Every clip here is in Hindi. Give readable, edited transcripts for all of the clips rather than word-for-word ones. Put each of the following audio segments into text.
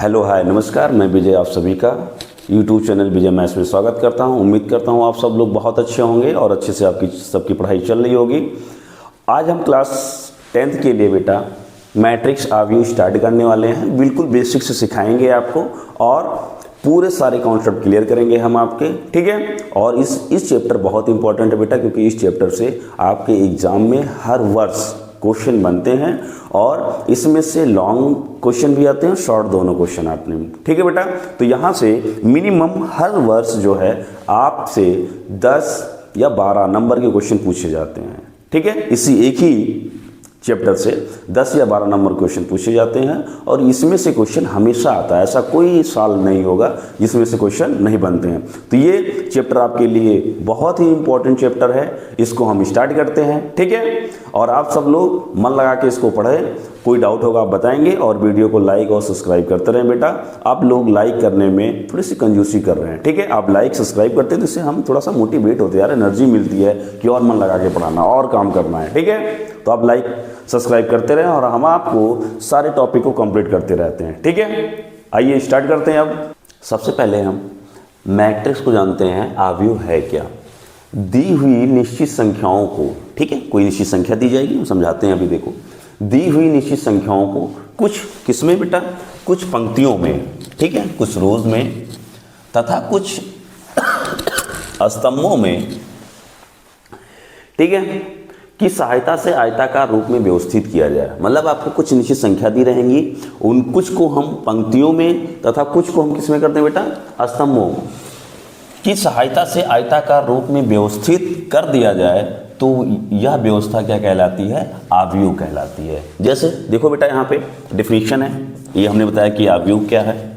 हेलो हाय नमस्कार, मैं विजय आप सभी का यूट्यूब चैनल विजय मैथ्स में स्वागत करता हूं। उम्मीद करता हूं आप सब लोग बहुत अच्छे होंगे और अच्छे से आपकी सबकी पढ़ाई चल रही होगी। आज हम क्लास 10th के लिए बेटा मैट्रिक्स आव्यूह स्टार्ट करने वाले हैं। बिल्कुल बेसिक से सिखाएंगे आपको और पूरे सारे कॉन्सेप्ट क्लियर करेंगे हम आपके, ठीक है। और इस चैप्टर बहुत इंपॉर्टेंट है बेटा, क्योंकि इस चैप्टर से आपके एग्जाम में हर वर्ष क्वेश्चन बनते हैं और इसमें से लॉन्ग क्वेश्चन भी आते हैं, शॉर्ट दोनों क्वेश्चन आते हैं, ठीक है बेटा। तो यहाँ से मिनिमम हर वर्ष जो है आपसे 10 या 12 नंबर के क्वेश्चन पूछे जाते हैं, ठीक है। इसी एक ही चैप्टर से 10 या 12 नंबर क्वेश्चन पूछे जाते हैं और इसमें से क्वेश्चन हमेशा आता है। ऐसा कोई साल नहीं होगा जिसमें से क्वेश्चन नहीं बनते हैं। तो ये चैप्टर आपके लिए बहुत ही इंपॉर्टेंट चैप्टर है। इसको हम स्टार्ट करते हैं, ठीक है। और आप सब लोग मन लगा के इसको पढ़ें। कोई डाउट होगा आप बताएंगे और वीडियो को लाइक और सब्सक्राइब करते रहें बेटा। आप लोग लाइक करने में थोड़ी सी कंजूसी कर रहे हैं, ठीक है। आप लाइक सब्सक्राइब करते हैं तो इससे हम थोड़ा सा मोटिवेट होते हैं, यार एनर्जी मिलती है कि और मन लगा के पढ़ाना और काम करना है, ठीक है। तो आप लाइक सब्सक्राइब करते रहें और हम आपको सारे टॉपिक को कंप्लीट करते रहते हैं, ठीक है। आइए स्टार्ट करते हैं। अब सबसे पहले हम मैट्रिक्स को जानते हैं। आव्यूह है क्या? दी हुई निश्चित संख्याओं को, ठीक है, कोई निश्चित संख्या दी जाएगी, हम समझाते हैं अभी। देखो, दी हुई निश्चित संख्याओं को कुछ किसमें बेटा, कुछ पंक्तियों में, ठीक है, कुछ रोज में तथा कुछ स्तंभों में, ठीक है, की सहायता से आयताकार रूप में व्यवस्थित किया जाए। मतलब आपको कुछ निश्चित संख्या दी रहेंगी, उन कुछ को हम पंक्तियों में तथा कुछ को हम किसमें करते हैं बेटा, स्तंभों की सहायता से आयताकार रूप में व्यवस्थित कर दिया जाए, तो यह व्यवस्था क्या कहलाती है? आव्यूह कहलाती है। जैसे देखो बेटा, यहाँ पे डेफिनेशन है, ये हमने बताया कि आव्यूह क्या है।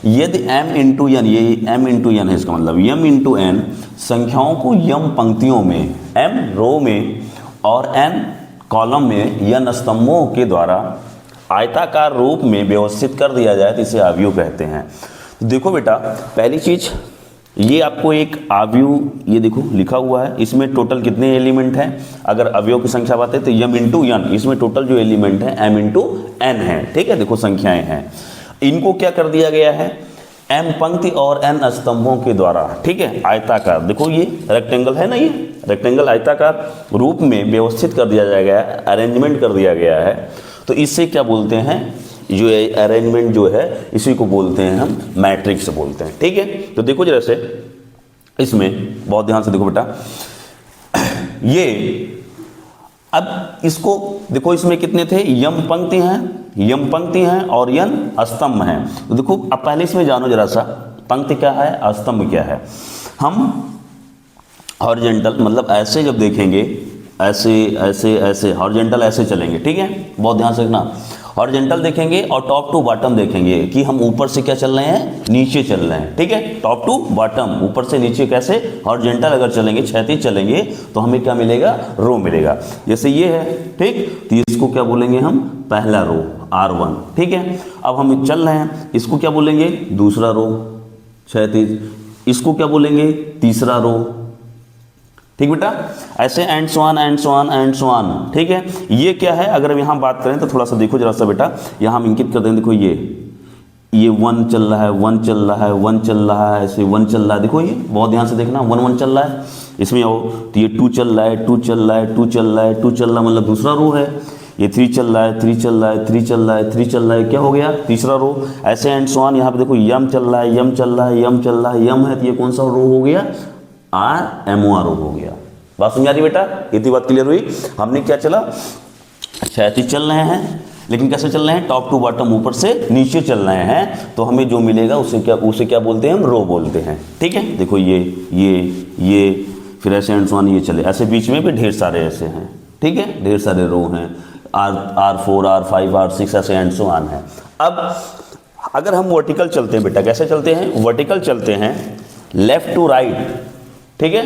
यदि m इंटू एन, ये m इंटू एन है, इसका मतलब m इंटू एन संख्याओं को m पंक्तियों में, m रो में और n कॉलम में n स्तंभों के द्वारा आयताकार रूप में व्यवस्थित कर दिया जाए तो इसे आव्यूह कहते हैं। तो देखो बेटा, पहली चीज ये आपको एक आव्यूह, ये देखो लिखा हुआ है, इसमें टोटल कितने एलिमेंट हैं। अगर अवयव की संख्या बात है तो m इंटू एन, इसमें टोटल जो एलिमेंट है m इंटू एन है, ठीक है। देखो संख्याएं हैं, इनको क्या कर दिया गया है, m पंक्ति और n स्तंभों के द्वारा, ठीक है, आयताकार, देखो ये रेक्टेंगल है ना, ये रेक्टेंगल आयताकार रूप में व्यवस्थित कर दिया गया है, अरेंजमेंट कर दिया गया है। तो इससे क्या बोलते हैं, जो अरेंजमेंट जो है इसी को बोलते हैं हम मैट्रिक्स बोलते हैं, ठीक है। तो देखो जरा से इसमें बहुत ध्यान से देखो बेटा, ये अब इसको देखो, इसमें कितने थे, यम पंक्ति हैं और यन स्तंभ हैं। तो देखो अब पहले इसमें जानो जरा सा, पंक्ति क्या है, स्तंभ क्या है। हम हॉरिजॉन्टल मतलब ऐसे जब देखेंगे, ऐसे ऐसे ऐसे हॉरिजॉन्टल ऐसे चलेंगे, ठीक है, बहुत ध्यान से देखना। हॉरिजॉन्टल देखेंगे और टॉप टू बॉटम देखेंगे कि हम ऊपर से क्या चल रहे हैं, नीचे चल रहे हैं, ठीक है। टॉप टू बॉटम, ऊपर से नीचे कैसे, हॉरिजॉन्टल अगर चलेंगे, क्षैतिज चलेंगे तो हमें क्या मिलेगा, रो मिलेगा। जैसे ये है, ठीक, तो इसको क्या बोलेंगे हम, पहला रो R1, ठीक है। अब हम चल रहे हैं, इसको क्या बोलेंगे, दूसरा रो क्षैतिज, इसको क्या बोलेंगे, तीसरा रो, ठीक बेटा। ऐसे एंड सो ऑन, ठीक है। ये क्या है, अगर हम यहाँ बात करें तो थोड़ा सा देखो जरा सा बेटा, यहाँ हम इंकित करते हैं, देखो ये 1 चल रहा है, 1 चल रहा है, 1 चल रहा है, ऐसे 1 चल रहा है, देखो ये बहुत ध्यान से देखना, 1 चल रहा है। इसमें आओ तो ये 2 चल रहा है, 2 चल रहा है, 2 चल रहा है, 2 चल रहा है, मतलब दूसरा रो है। ये 3 चल रहा है, 3 चल रहा है, 3 चल रहा है, 3 चल रहा है, क्या हो गया, तीसरा रो। ऐसे एंड सो ऑन, यहाँ पे देखो यम चल रहा है, यम चल रहा है, यम चल रहा है, यम है, तो ये कौन सा रो हो गया, RMOR रो हो गया। बात समझ आ रही बेटा, इतनी बात क्लियर हुई। हमने क्या चला, क्षैतिज चल रहे हैं, लेकिन कैसे चल रहे हैं, टॉप टू बॉटम, ऊपर से नीचे चल रहे हैं, तो हमें जो मिलेगा उसे क्या बोलते हैं, हम रो बोलते हैं, ठीक है। देखो ये फिर ऐसे एंड सो ऑन, ये चले, ऐसे बीच में भी ढेर सारे ऐसे हैं, ठीक है, ढेर सारे रो हैं, R4 R5 R6 ऐसे एंड सो ऑन है। अब अगर हम वर्टिकल चलते हैं बेटा, कैसे चलते हैं, वर्टिकल चलते हैं, लेफ्ट टू राइट, ठीक है,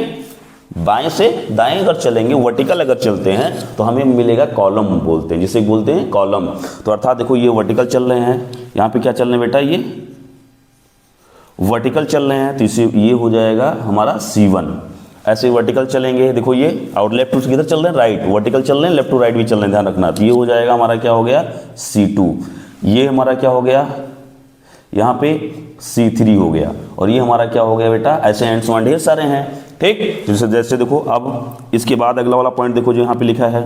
बाएं से दाएं अगर चलेंगे, वर्टिकल अगर चलते हैं तो हमें मिलेगा कॉलम बोलते हैं, जिसे बोलते हैं कॉलम। तो अर्थात देखो ये वर्टिकल चल रहे हैं, यहाँ पे क्या चल रहे हैं बेटा, ये वर्टिकल चल रहे हैं, तो इसे ये हो जाएगा हमारा C1। ऐसे वर्टिकल चलेंगे, देखो ये और लेफ्ट टू किधर चल रहे हैं, राइट, वर्टिकल चल रहे हैं, लेफ्ट टू राइट भी चल रहे हैं, ध्यान रखना। तो ये हो जाएगा हमारा क्या हो गया, C2। ये हमारा क्या हो गया, यहाँ पे C3 हो गया, और ये हमारा क्या हो गया बेटा, ऐसे एंड सो ऑन ढेर सारे हैं। ठीक, जैसे जैसे देखो अब इसके बाद अगला वाला पॉइंट देखो जो यहाँ पे लिखा है,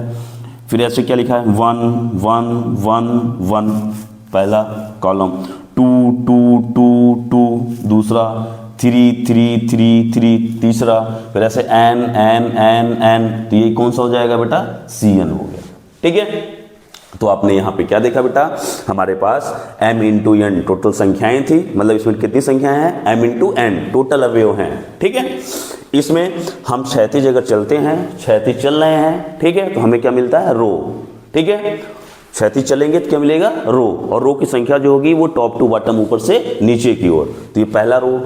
फिर ऐसे क्या लिखा है 1 1 1 1 पहला कॉलम, 2 2 2 2 दूसरा, 3 3 3 3 तीसरा, फिर ऐसे n n n n, तो ये कौन सा हो जाएगा बेटा, Cn हो गया। ठीक है, तो आपने यहाँ पे क्या देखा बेटा, हमारे पास m इंटू n टोटल संख्याएं थी, मतलब इसमें कितनी संख्याएं हैं, m इंटू n टोटल अवयव हैं। ठीक है, इसमें हम क्षैतिज अगर चलते हैं, क्षैतिज चल रहे हैं, ठीक है, तो हमें क्या मिलता है, रो। ठीक है, क्षैतिज चलेंगे तो क्या मिलेगा, रो, और रो की संख्या जो होगी वो टॉप टू बॉटम ऊपर से नीचे की ओर। तो ये पहला रो,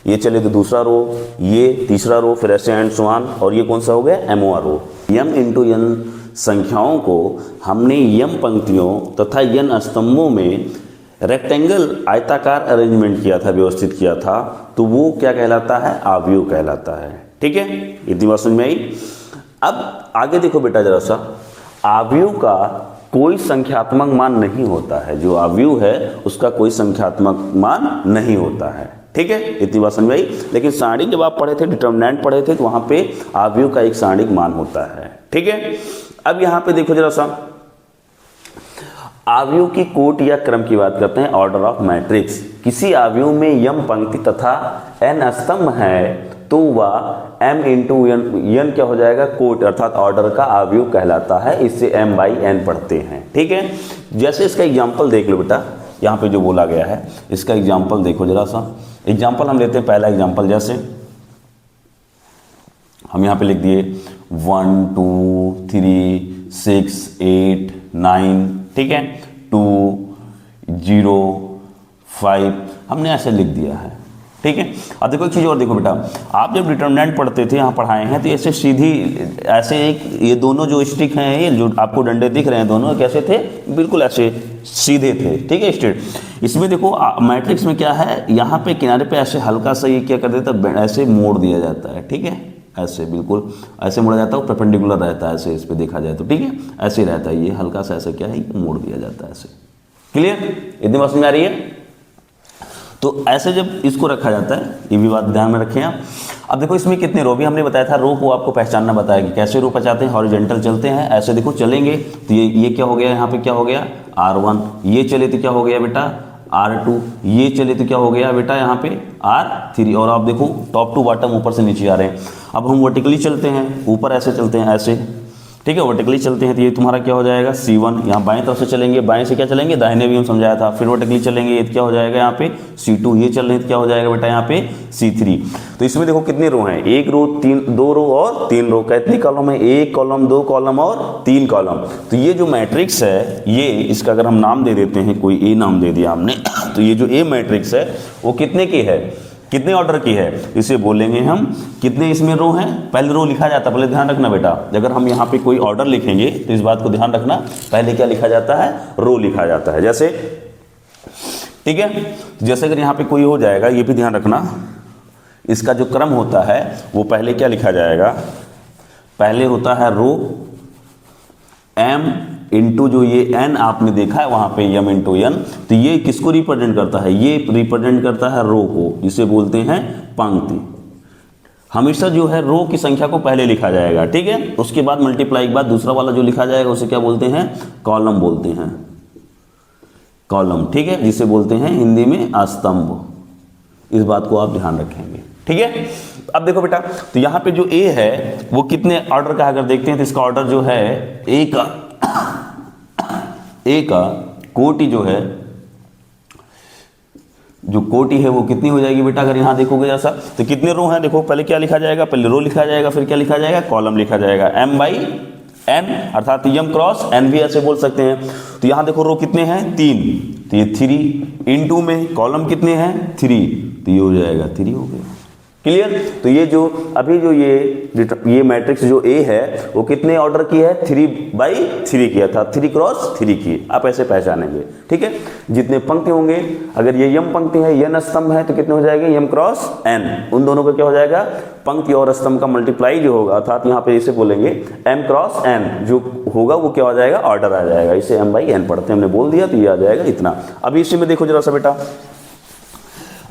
ये चले तो दूसरा रो, ये तीसरा रो, फिर ऐसे एंड सो ऑन, और ये कौन सा हो गया, MOR रो। m इंटू n संख्याओं को हमने m पंक्तियों तथा n स्तंभों में रेक्टेंगल आयताकार अरेंजमेंट किया था, व्यवस्थित किया था, तो वो क्या कहलाता है, आव्यूह कहलाता है। ठीक है, इतनी बात समझ में आई। अब आगे देखो बेटा जरा सा, आव्यूह का कोई संख्यात्मक मान नहीं होता है, जो आव्यूह है उसका कोई संख्यात्मक मान नहीं होता है। ठीक है, इतनी बात समझ में आई। लेकिन सारणिक जब आप पढ़े थे, डिटर्मिनेंट पढ़े थे, तो वहां पे आव्यूह का एक सारणिक मान होता है। ठीक है, अब यहां पे देखो जरा सा, आव्यूह की कोटि या क्रम की बात करते हैं, ऑर्डर ऑफ मैट्रिक्स। किसी आव्यूह में m पंक्ति तथा n स्तंभ है तो वह m इंटू n क्या हो जाएगा, कोट अर्थात ऑर्डर का आव्यूह कहलाता है। इससे m बाई n पढ़ते हैं। ठीक है, जैसे इसका एग्जाम्पल देख लो बेटा, यहाँ पे जो बोला गया है इसका एग्जाम्पल देखो जरा सा। एग्जाम्पल हम लेते हैं, पहला एग्जाम्पल जैसे हम यहाँ पे लिख दिए 1 2 3 6 8 9, ठीक है, 2 0 5 हमने ऐसे लिख दिया है। ठीक है, अब देखो एक चीज़ और देखो बेटा, आप जब डिटर्मिनेंट पढ़ते थे, यहाँ पढ़ाए हैं, तो ऐसे सीधी ऐसे एक ये दोनों जो स्टिक हैं, ये जो आपको डंडे दिख रहे हैं दोनों कैसे थे, बिल्कुल ऐसे सीधे थे। ठीक है, स्ट्रेट। इसमें देखो मैट्रिक्स में क्या है, यहाँ पे किनारे पे ऐसे हल्का सा ये क्या कर देता है, ऐसे मोड़ दिया जाता है। ठीक है, ऐसे बिल्कुल ऐसे मोड़ा जाता है, परपेंडिकुलर रहता है ऐसे, इस पर देखा जाए तो। ठीक है, ऐसे रहता है, ये हल्का सा ऐसे क्या है, मोड़ दिया जाता है ऐसे। क्लियर, इतनी बात समझ आ रही है। तो ऐसे जब इसको रखा जाता है, ये भी बात ध्यान में रखें आप। अब देखो इसमें कितने रो, भी हमने बताया था, रो को आपको पहचानना बताया कि कैसे रो पहचानते हैं, हॉरिजॉन्टल चलते हैं, ऐसे देखो चलेंगे तो ये क्या हो गया, यहाँ पे क्या हो गया, R1, ये चले तो क्या हो गया बेटा, R2, ये चले तो क्या हो गया बेटा, यहाँ पे R3, और आप देखो टॉप टू बॉटम ऊपर से नीचे आ रहे हैं। अब हम वर्टिकली चलते हैं, ऊपर ऐसे चलते हैं ऐसे, ठीक है, वर्टिकली चलते हैं तो ये तुम्हारा क्या हो जाएगा, C1, यहाँ बाएं तरफ से चलेंगे, बाएं से क्या चलेंगे, दाहिने भी हम समझाया था। फिर वर्टिकली चलेंगे, ये क्या हो जाएगा यहाँ पे C2, ये चल रहे हैं तो क्या हो जाएगा बेटा यहाँ पे C3। तो इसमें देखो कितने रो हैं, एक रो, तीन, दो रो और तीन रो, कितनी कॉलम है, एक कॉलम, दो कॉलम और तीन कॉलम। तो ये जो मैट्रिक्स है, ये इसका अगर हम नाम दे देते हैं, कोई ए नाम दे दिया हमने, तो ये जो ए मैट्रिक्स है वो कितने की है, कितने ऑर्डर की है, इसे बोलेंगे हम, कितने इसमें रो हैं, पहले रो लिखा जाता है, पहले ध्यान रखना बेटा, अगर हम यहाँ पे कोई ऑर्डर लिखेंगे तो इस बात को ध्यान रखना, पहले क्या लिखा जाता है, रो लिखा जाता है। जैसे, ठीक है, जैसे अगर यहाँ पे कोई हो जाएगा, ये भी ध्यान रखना, इसका जो क्रम होता है वो पहले क्या लिखा जाएगा, पहले होता है रो m इंटू जो ये n आपने देखा है वहां पे m इंटू n, तो ये किसको रिप्रेजेंट करता है, ये रिप्रेजेंट करता है रो को, जिसे बोलते हैं पंक्ति। हमेशा जो है रो की संख्या को पहले लिखा जाएगा। ठीक है, उसके बाद मल्टीप्लाई के बाद दूसरा वाला जो लिखा जाएगा उसे क्या बोलते हैं, कॉलम बोलते हैं, कॉलम। ठीक है, जिसे बोलते हैं हिंदी में स्तंभ। इस बात को आप ध्यान रखेंगे। ठीक है, अब देखो बेटा, तो यहाँ पे जो ए है वो कितने ऑर्डर का, अगर देखते हैं तो इसका ऑर्डर जो है ए का कोटि जो है, जो कोटि है वो कितनी हो जाएगी बेटा, अगर यहाँ देखोगे जैसा, तो कितने रो हैं, देखो पहले क्या लिखा जाएगा, पहले रो लिखा जाएगा, फिर क्या लिखा जाएगा, कॉलम लिखा जाएगा, m बाई n अर्थात m क्रॉस n भी ऐसे बोल सकते हैं। तो यहाँ देखो रो कितने हैं, 3, तो ये 3 इंटू में कॉलम कितने हैं, 3, तो ये हो जाएगा 3 हो गया। क्लियर। तो ये जो अभी जो ये मैट्रिक्स जो ए है वो कितने ऑर्डर की है, 3/3 किया था, 3x3 की, आप ऐसे पहचानेंगे, ठीक है। जितने पंक्ति होंगे, अगर ये यम पंक्ति है, यन स्तंभ है, तो कितने हो जाएंगे, यम क्रॉस एन, उन दोनों का क्या हो जाएगा, पंक्ति और स्तंभ का मल्टीप्लाई जो होगा, अर्थात यहाँ पे इसे बोलेंगे m क्रॉस n, जो होगा वो क्या हो जाएगा, ऑर्डर आ जाएगा, इसे m/n पढ़ते हैं, हमने बोल दिया तो ये आ जाएगा इतना। अभी इसी में देखो जरा सा बेटा,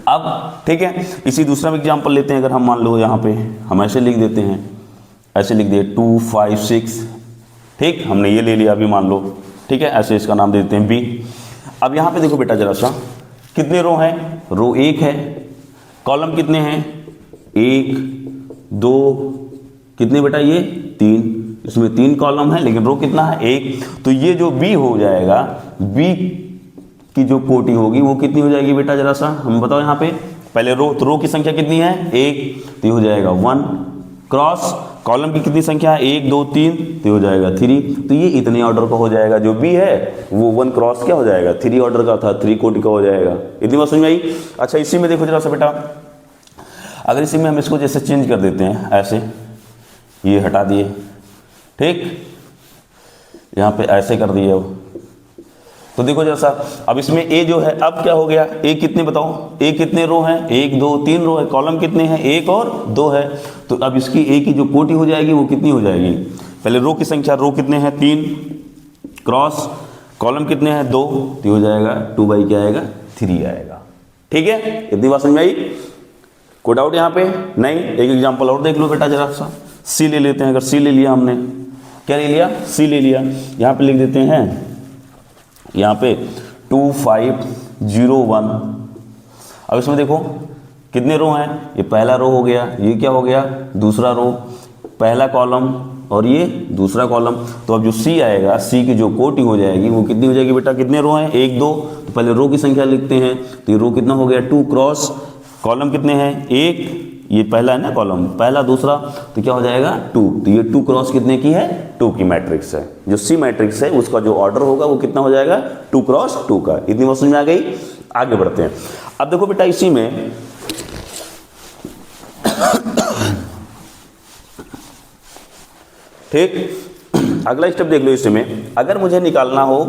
अब ठीक है, इसी दूसरा में एग्जाम्पल लेते हैं। अगर हम मान लो यहाँ पे हम ऐसे लिख देते हैं, ऐसे लिख दिए 2 5 6, ठीक, हमने ये ले लिया अभी मान लो, ठीक है, ऐसे इसका नाम दे देते हैं बी। अब यहाँ पे देखो बेटा जरा सा, कितने रो हैं, रो 1 है, कॉलम कितने हैं, 1 2, कितने बेटा ये 3, इसमें 3 कॉलम है, लेकिन रो कितना है 1, तो ये जो बी हो जाएगा, बी की जो कोटि होगी वो कितनी हो जाएगी बेटा, जरा सा हम बताओ यहाँ पे, पहले रो, तो रो की संख्या कितनी है 1, तो ये हो जाएगा 1 क्रॉस, कॉलम की कितनी संख्या है 1 2 3, तो ये हो जाएगा 3, तो ये इतने ऑर्डर का हो जाएगा, जो बी है वो 1 क्रॉस क्या हो जाएगा, 3 ऑर्डर का था, 3 कोटि का हो जाएगा। इतनी बात समझ में आई। अच्छा इसी में देखो जरा सा बेटा, अगर इसी में हम इसको जैसे चेंज कर देते हैं, ऐसे ये हटा दिए, ठीक, यहाँ पे ऐसे कर दिए, तो देखो जैसा, अब इसमें ए जो है, अब क्या हो गया, ए कितने बताओ, ए कितने रो हैं, 1 2 3 रो है, कॉलम कितने हैं 1 और 2 है, तो अब इसकी ए की जो कोटि हो जाएगी वो कितनी हो जाएगी, पहले रो की संख्या, रो कितने हैं 3 क्रॉस, कॉलम कितने हैं 2, तो हो जाएगा 2 क्या आएगा 3 आएगा, ठीक है। इतनी बात समझ में आई, कोई डाउट यहाँ पे नहीं। एक एग्जाम्पल और देख लो बेटा जरा सा, सी ले लेते हैं। अगर सी ले लिया हमने, क्या ले लिया, सी ले लिया, यहाँ पे लिख देते हैं, यहाँ पे 2 5 0 1। अब इसमें देखो कितने रो हैं, ये पहला रो हो गया, ये क्या हो गया दूसरा रो, पहला कॉलम और ये दूसरा कॉलम, तो अब जो सी आएगा, सी की जो कोटि हो जाएगी वो कितनी हो जाएगी बेटा, कितने रो हैं 1 2, तो पहले रो की संख्या लिखते हैं, तो ये रो कितना हो गया 2 क्रॉस, कॉलम कितने हैं 1, ये पहला है ना कॉलम, पहला दूसरा, तो क्या हो जाएगा 2, तो ये 2 क्रॉस कितने की है 2 की मैट्रिक्स है, जो सी मैट्रिक्स है उसका जो ऑर्डर होगा वो कितना हो जाएगा 2 क्रॉस 2 का। इतनी बात समझ में आ गई। आगे बढ़ते हैं। अब देखो बेटा इसी में ठीक, अगला स्टेप देख लो। इसमें अगर मुझे निकालना हो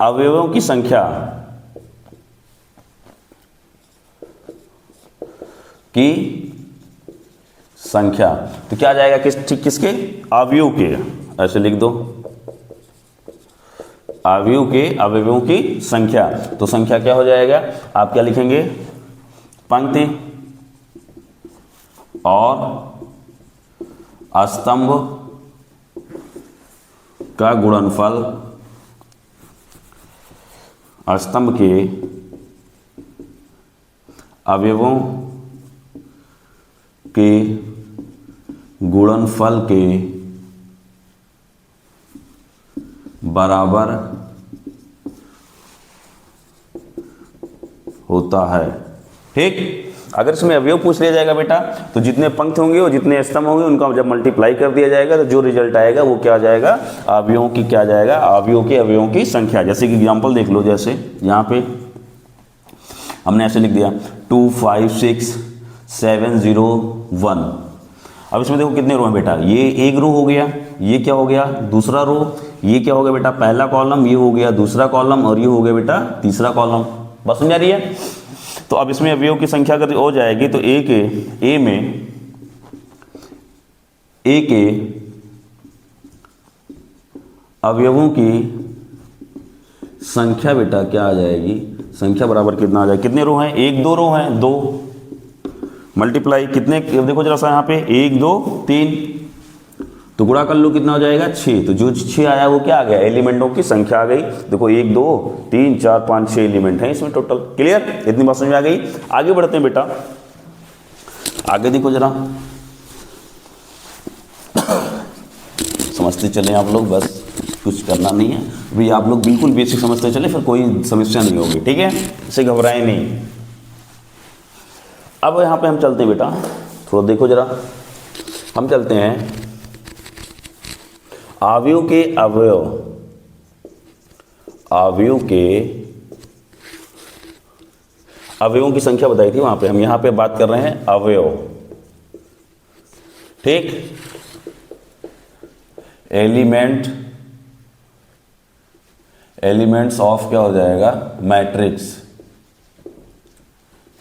अवयवों की संख्या की संख्या, तो क्या आ जाएगा, किसके अवयव के, ऐसे लिख दो, अवयव के, अवयवों की संख्या, तो संख्या क्या हो जाएगा, आप क्या लिखेंगे, पंक्ति और स्तंभ का गुणनफल, स्तंभ के अवयवों के गुणनफल के बराबर होता है। ठीक, अगर इसमें अवयव पूछ लिया जाएगा बेटा, तो जितने पंक्ति होंगे और जितने स्तंभ होंगे उनका जब मल्टीप्लाई कर दिया जाएगा तो जो रिजल्ट आएगा वो क्या आ जाएगा, अवयवों की क्या आ जाएगा, अवयवों की संख्या। जैसे कि एग्जांपल देख लो, जैसे यहाँ पे हमने ऐसे लिख दिया 2 5 6 7 0 1। अब इसमें देखो कितने रो हैं बेटा, ये एक रो हो गया, ये क्या हो गया दूसरा रो, ये क्या हो गया बेटा पहला कॉलम, ये हो गया दूसरा कॉलम और ये हो गया बेटा तीसरा कॉलम। बस समझ आ रही है। तो अब इसमें अवयव की संख्या अगर हो जाएगी तो ए के अवयवों की संख्या बेटा क्या आ जाएगी, संख्या बराबर कितना आ जाएगा, कितने रो हैं, 1 2 रो हैं, 2 मल्टीप्लाई कितने, देखो जरा सा यहाँ पे 1 2 3, तो गुणा कर लो कितना हो जाएगा 6। तो जो 6 आया वो क्या आ गया, एलिमेंटों की संख्या आ गई। देखो 1 2 3 4 5 6 एलिमेंट हैं इसमें टोटल। क्लियर, इतनी बात समझ में आ गई। आगे बढ़ते हैं बेटा, आगे देखो जरा, समझते चले आप लोग, बस कुछ करना नहीं है भाई, आप लोग बिल्कुल बेसिक समझते चले, फिर कोई समस्या नहीं होगी। ठीक है, इसे घबराए नहीं। अब यहाँ पे हम चलते हैं बेटा, थोड़ा देखो जरा, हम चलते हैं अवयव के अवयवों की संख्या बताई थी वहां पे, हम यहां पे बात कर रहे हैं अवयव, ठीक। एलिमेंट्स ऑफ क्या हो जाएगा, मैट्रिक्स,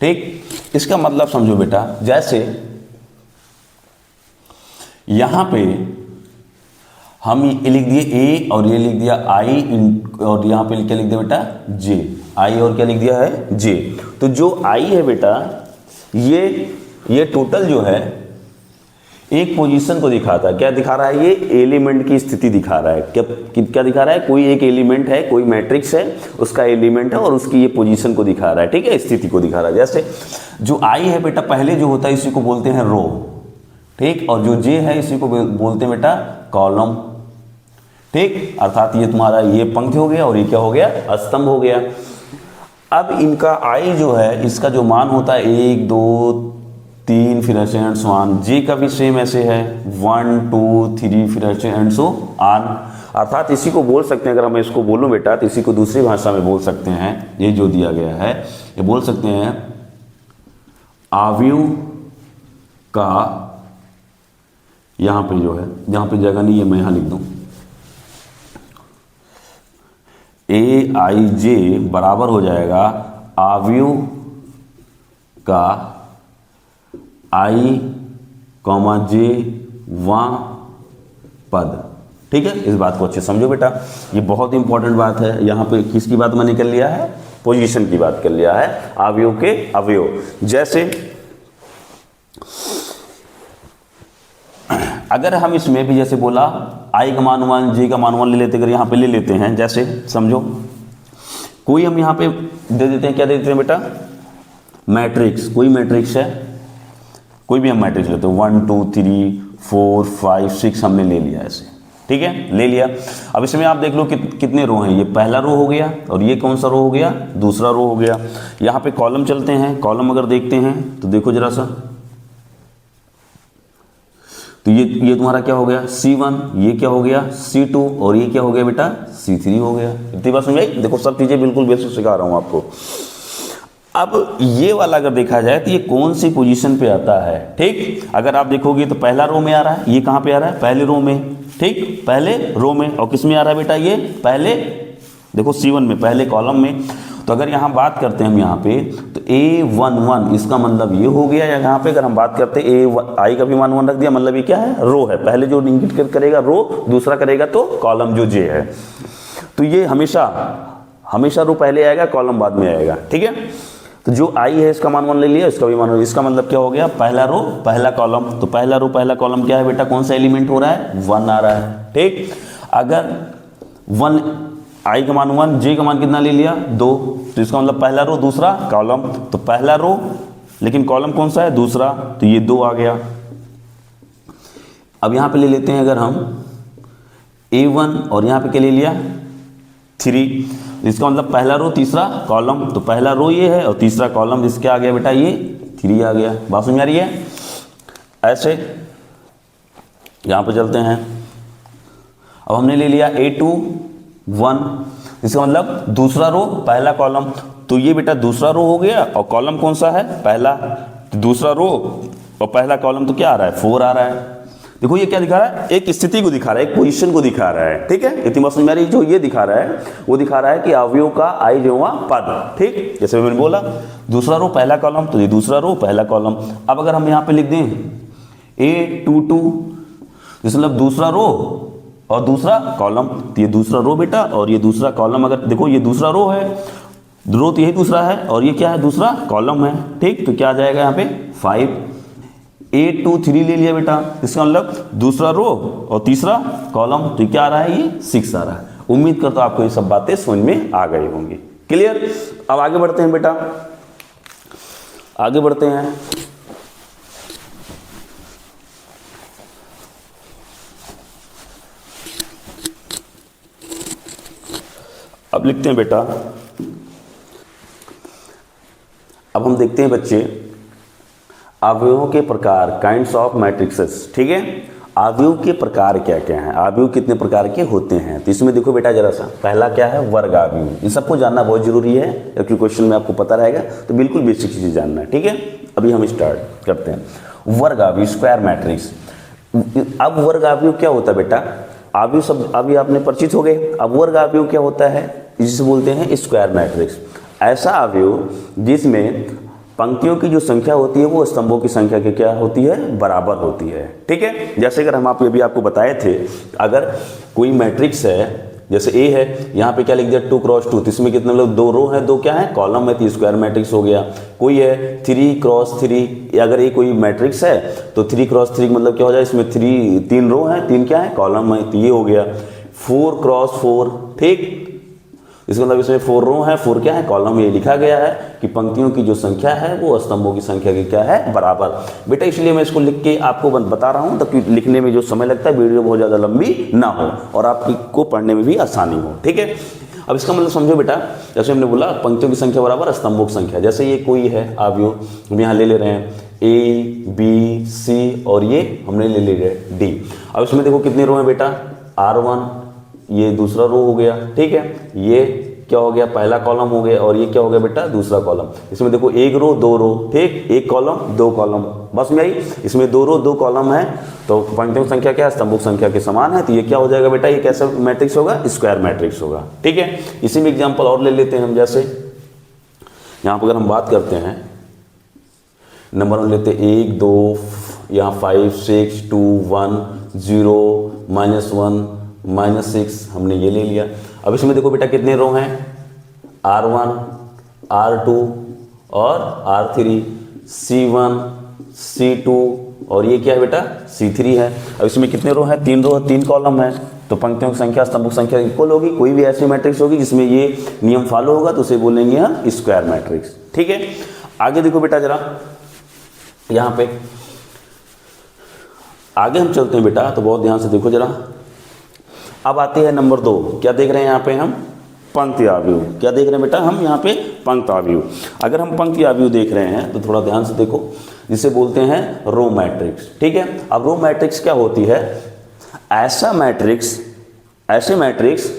ठीक। इसका मतलब समझो बेटा, जैसे यहां पे हम ये लिख दिए ए और ये लिख दिया आई, और यहां पे क्या लिख दिया बेटा, जे, आई और क्या लिख दिया है, जे। तो जो आई है बेटा, ये टोटल जो है एक पोजीशन को दिखाता है। क्या दिखा रहा है, ये एलिमेंट की स्थिति दिखा रहा है। क्या दिखा रहा है, कोई एक एलिमेंट है, कोई मैट्रिक्स है, उसका एलिमेंट है और उसकी ये पोजीशन को दिखा रहा है, ठीक है, स्थिति को दिखा रहा है। जैसे जो आई है बेटा, पहले जो होता है इसी को बोलते हैं रो, ठीक, और जो जे है इसी को बोलते हैं बेटा कॉलम, ठीक। अर्थात ये तुम्हारा ये पंक्ति हो गया और ये क्या हो गया, स्तंभ हो गया। अब इनका आई जो है, इसका जो मान होता है 1 2 3 फिर ऐसे एंड सो ऑन। जे का भी सेम ऐसे है 1 2 3 फिर ऐसे एंड सो ऑन। अर्थात इसी को बोल सकते हैं, अगर मैं इसको बोलूं बेटा तो इसी को दूसरी भाषा में बोल सकते हैं, ये जो दिया गया है ये बोल सकते हैं अवयव का, यहां पे जो है, यहां पे जगह नहीं है, मैं यहां लिख दूं ए आई जे बराबर हो जाएगा अवयव का आई कॉमा जे वा पद, ठीक है। इस बात को अच्छे समझो बेटा, ये बहुत इंपॉर्टेंट बात है। यहां पे किसकी बात मैंने कर लिया है, पोजीशन की बात कर लिया है, अवयव के अवयव। जैसे अगर हम इसमें भी जैसे बोला आई का मान 1 जे का मान 1 ले लेते, अगर यहां पे ले लेते हैं, जैसे समझो कोई हम यहां पे दे देते हैं, क्या दे देते हैं बेटा, मैट्रिक्स, कोई मैट्रिक्स है, कोई भी हम मैट्रिक्स लेते हैं 1 2 3 4 5 6 हमने ले लिया ऐसे, ठीक है, ले लिया। अब इसमें आप देख लो कितने रो हैं, ये पहला रो हो गया और ये कौन सा रो हो गया, दूसरा रो हो गया। यहां पे कॉलम चलते हैं, कॉलम अगर देखते हैं तो देखो जरा सा, तो ये तुम्हारा क्या हो गया C1, ये क्या हो गया C2 और ये क्या हो गया बेटा C3 हो गया। इतनी बात समझ आई, देखो सब चीजें बिल्कुल बेसिक सिखा रहा हूं आपको। अब ये वाला अगर देखा जाए तो ये कौन सी पोजीशन पे आता है, ठीक। अगर आप देखोगे तो पहला रो में आ रहा है, ये कहां पे आ रहा है, पहले रो में, ठीक, पहले रो में। और किस में आ रहा है बेटा, ये पहले, देखो C1 में, पहले कॉलम में। तो अगर यहां बात करते हैं हम यहां पे तो A11, इसका मतलब ये हो गया। यहां पे अगर हम बात करते हैं आई का भी मान 1 रख दिया, मतलब ये क्या है, रो है, पहले जो इंगित करेगा रो, दूसरा करेगा तो कॉलम जो जे है। तो ये हमेशा रो पहले आएगा, कॉलम बाद में आएगा, ठीक है। तो जो आई है इसका मान 1 ले लिया, इसका भी मान 1, इसका मतलब क्या हो गया, पहला रो पहला कॉलम। तो पहला रो पहला कॉलम क्या है बेटा, कौन सा एलिमेंट हो रहा है, 1 आ रहा है, ठीक। अगर 1 आई का मान 1, जे का मान कितना ले लिया 2, तो इसका मतलब पहला रो दूसरा कॉलम, तो पहला रो लेकिन कॉलम कौन सा है, दूसरा, तो ये 2 आ गया। अब यहां पे ले लेते हैं अगर हम A1 और यहां पे क्या ले लिया 3, इसका मतलब पहला रो तीसरा कॉलम, तो पहला रो ये है और तीसरा कॉलम, इसके आ गया बेटा ये 3 आ गया। बात समझ आ रही है। ऐसे यहां पे चलते हैं, अब हमने ले लिया A2 1, इसका मतलब दूसरा रो पहला कॉलम, तो ये बेटा दूसरा रो हो गया और कॉलम कौन सा है, पहला, तो दूसरा रो और पहला कॉलम तो क्या आ रहा है, 4 आ रहा है। देखो ये क्या दिखा रहा है, एक स्थिति को दिखा रहा है, एक पोजीशन को दिखा रहा है, ठीक है। इतनी बात समझ में आ रही है। जो ये दिखा रहा है वो दिखा रहा है कि अवयव का आई जो पद, ठीक। जैसे मैंने बोला दूसरा रो पहला कॉलम, तो ये दूसरा रो पहला कॉलम। अब अगर हम यहां पे लिख दें A22, मतलब दूसरा रो और दूसरा कॉलम, तो ये दूसरा रो बेटा और ये दूसरा कॉलम। अगर देखो ये दूसरा रो है, रो तो यही दूसरा है और ये क्या है, दूसरा कॉलम है, ठीक। तो क्या आ जाएगा यहाँ पे 5, A23 ले लिया बेटा, इसका मतलब दूसरा रो और तीसरा कॉलम, तो क्या आ रहा है, ये 6 आ रहा है। उम्मीद करता हूं आपको ये सब बातें समझ में आ गई होंगी, क्लियर। अब आगे बढ़ते हैं बेटा, आगे बढ़ते हैं। अब लिखते हैं बेटा, अब हम देखते हैं बच्चे अवयवों के प्रकार, काइंड्स ऑफ मैट्रिक्सेस, ठीक है। अवयव के प्रकार क्या क्या हैं, अवयव कितने प्रकार के होते हैं। तो इसमें देखो बेटा जरा सा, पहला क्या है, वर्ग अवयव। इन सबको जानना बहुत जरूरी है, क्योंकि क्वेश्चन में आपको पता रहेगा, तो बिल्कुल बेसिक चीज़ जानना है, ठीक है। अभी हम स्टार्ट करते हैं। वर्ग अवयव, स्क्वायर मैट्रिक्स। अब वर्ग अवयव क्या होता है बेटा, अवयव सब अभी आपने परिचित हो गए। अब वर्ग अवयव क्या होता है, जिसे बोलते हैं स्क्वायर मैट्रिक्स। ऐसा अवयव जिसमें पंक्तियों की जो संख्या होती है वो स्तंभों की संख्या के क्या होती है, बराबर होती है, ठीक है। जैसे अगर हम अभी आपको बताए थे, अगर कोई मैट्रिक्स है, जैसे ए है, यहाँ पे क्या लिख दिया 2 क्रॉस 2, तो इसमें कितने लोग, 2 रो हैं, 2 क्या है, कॉलम है, तो स्क्वायर मैट्रिक्स हो गया। कोई है 3 क्रॉस 3, अगर ये कोई मैट्रिक्स है तो 3 क्रॉस 3 मतलब क्या हो जाए, इसमें 3 रो हैं, 3 क्या है, कॉलम है, तो ये हो गया। 4 क्रॉस 4, ठीक, इसका मतलब इसमें 4 रो है, 4 क्या है, कॉलम। ये लिखा गया है कि पंक्तियों की जो संख्या है वो स्तंभों की संख्या की क्या है, बराबर। बेटा इसलिए मैं इसको लिख के आपको बता रहा हूं, ताकि लिखने में जो समय लगता है वीडियो बहुत ज़्यादा लंबी ना हो और आपको पढ़ने में भी आसानी हो, ठीक है। अब इसका मतलब समझो बेटा, जैसे हमने बोला पंक्तियों की संख्या बराबर स्तंभों की संख्या। जैसे ये कोई है अवयव, हम यहाँ ले रहे हैं A B C और ये हमने ले रहे D। अब इसमें देखो कितने रो हैं बेटा, R1, ये दूसरा रो हो गया, ठीक है। ये क्या हो गया, पहला कॉलम हो गया, और ये क्या हो गया बेटा, दूसरा कॉलम। इसमें देखो 1 रो 2 रो, ठीक, 1 कॉलम 2 कॉलम, बस में आई। इसमें 2 रो 2 कॉलम है, तो पंक्तियों की संख्या क्या है, स्तंभों की संख्या के समान है, तो ये क्या हो जाएगा बेटा, ये कैसा मैट्रिक्स होगा, स्क्वायर मैट्रिक्स होगा, ठीक है। इसी में एग्जाम्पल और ले लेते हैं हम। जैसे यहाँ पर अगर हम बात करते हैं, नंबर हम लेते हैं 1 2, यहाँ 5 6 2 1 0 -1 -6, हमने ये ले लिया। अब इसमें देखो बेटा कितने रो हैं, R1 R2 और R3, C1 C2 और ये क्या है बेटा, C3 है। अब इसमें कितने रो हैं, 3 रो, 3 कॉलम है, तो पंक्तियों की संख्या स्तंभों की संख्या इक्वल होगी। कोई भी ऐसी मैट्रिक्स होगी जिसमें ये नियम फॉलो होगा तो उसे बोलेंगे हम स्क्वायर मैट्रिक्स, ठीक है। आगे देखो बेटा जरा, यहाँ पे आगे हम चलते हैं बेटा, तो बहुत ध्यान से देखो जरा। अब आते हैं नंबर 2, क्या देख रहे हैं यहाँ पे हम, पंक्ति अवयव। क्या देख रहे हैं बेटा हम यहाँ पे, पंक्ति अवयव। अगर हम पंक्ति अवयव देख रहे हैं तो थोड़ा ध्यान से देखो, जिसे बोलते हैं रो मैट्रिक्स, ठीक है। अब रो मैट्रिक्स क्या होती है, ऐसा मैट्रिक्स, ऐसे मैट्रिक्स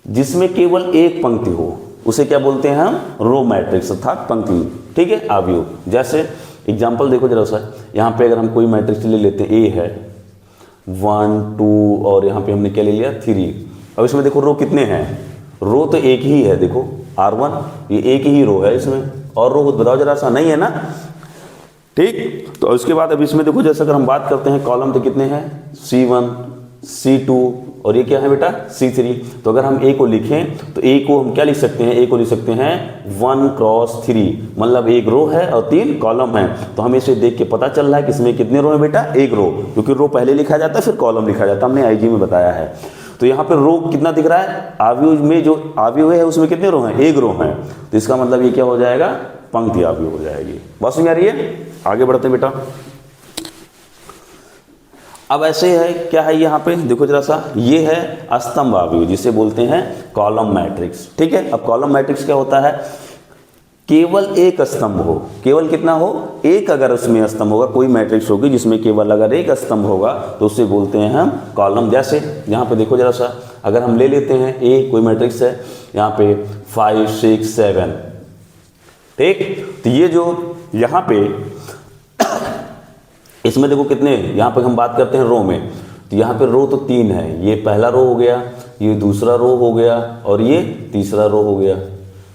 जिसमें केवल एक पंक्ति हो, उसे क्या बोलते हैं हम, रो मैट्रिक्स अर्थात पंक्ति, ठीक है, अवयव। जैसे एग्जाम्पल देखो जरा सा, यहाँ पे अगर हम कोई मैट्रिक्स ले लेते हैं, ए है 1 2 और यहाँ पे हमने क्या ले लिया 3। अब इसमें देखो रो कितने हैं, रो तो एक ही है, देखो R1, ये एक ही रो है इसमें, और रो बताओ जरा सा, नहीं है ना, ठीक। तो उसके बाद अब इसमें देखो, जैसे अगर हम बात करते हैं कॉलम, तो कितने हैं, C1 C2 और ये क्या है बेटा, C3। तो अगर हम ए को लिखें तो ए को हम क्या लिख सकते हैं, ए को लिख सकते हैं 1 क्रॉस 3, मतलब 1 रो है और 3 कॉलम है। तो हमें इसे देख के पता चल रहा है कि इसमें कितने रो है बेटा, 1 रो, क्योंकि रो पहले लिखा जाता है फिर कॉलम लिखा जाता है, हमने आईजी में बताया है। तो यहाँ पे रो कितना दिख रहा है, अवयव में जो अवयव है उसमें कितने रो हैं, 1 रो हैं, तो इसका मतलब ये क्या हो जाएगा, पंक्ति अवयव हो जाएगी। बात समझ आ रही है, आगे बढ़ते हैं बेटा। अब ऐसे है, क्या है यहाँ पे देखो जरा सा, ये है स्तंभ अवयव, जिसे बोलते हैं कॉलम मैट्रिक्स, ठीक है। अब कॉलम मैट्रिक्स क्या होता है, केवल एक स्तंभ हो, केवल कितना हो, एक अगर उसमें स्तंभ होगा, कोई मैट्रिक्स होगी जिसमें केवल अगर एक स्तंभ होगा तो उसे बोलते हैं हम कॉलम। जैसे यहाँ पे देखो जरा सा, अगर हम ले लेते हैं ए, कोई मैट्रिक्स है यहाँ पे 5 6 7, ठीक। तो ये जो यहाँ पे इसमें देखो कितने, यहाँ पे हम बात करते हैं रो में, तो यहाँ पे रो तो 3 है, ये पहला रो हो गया, ये दूसरा रो हो गया और ये तीसरा रो हो गया,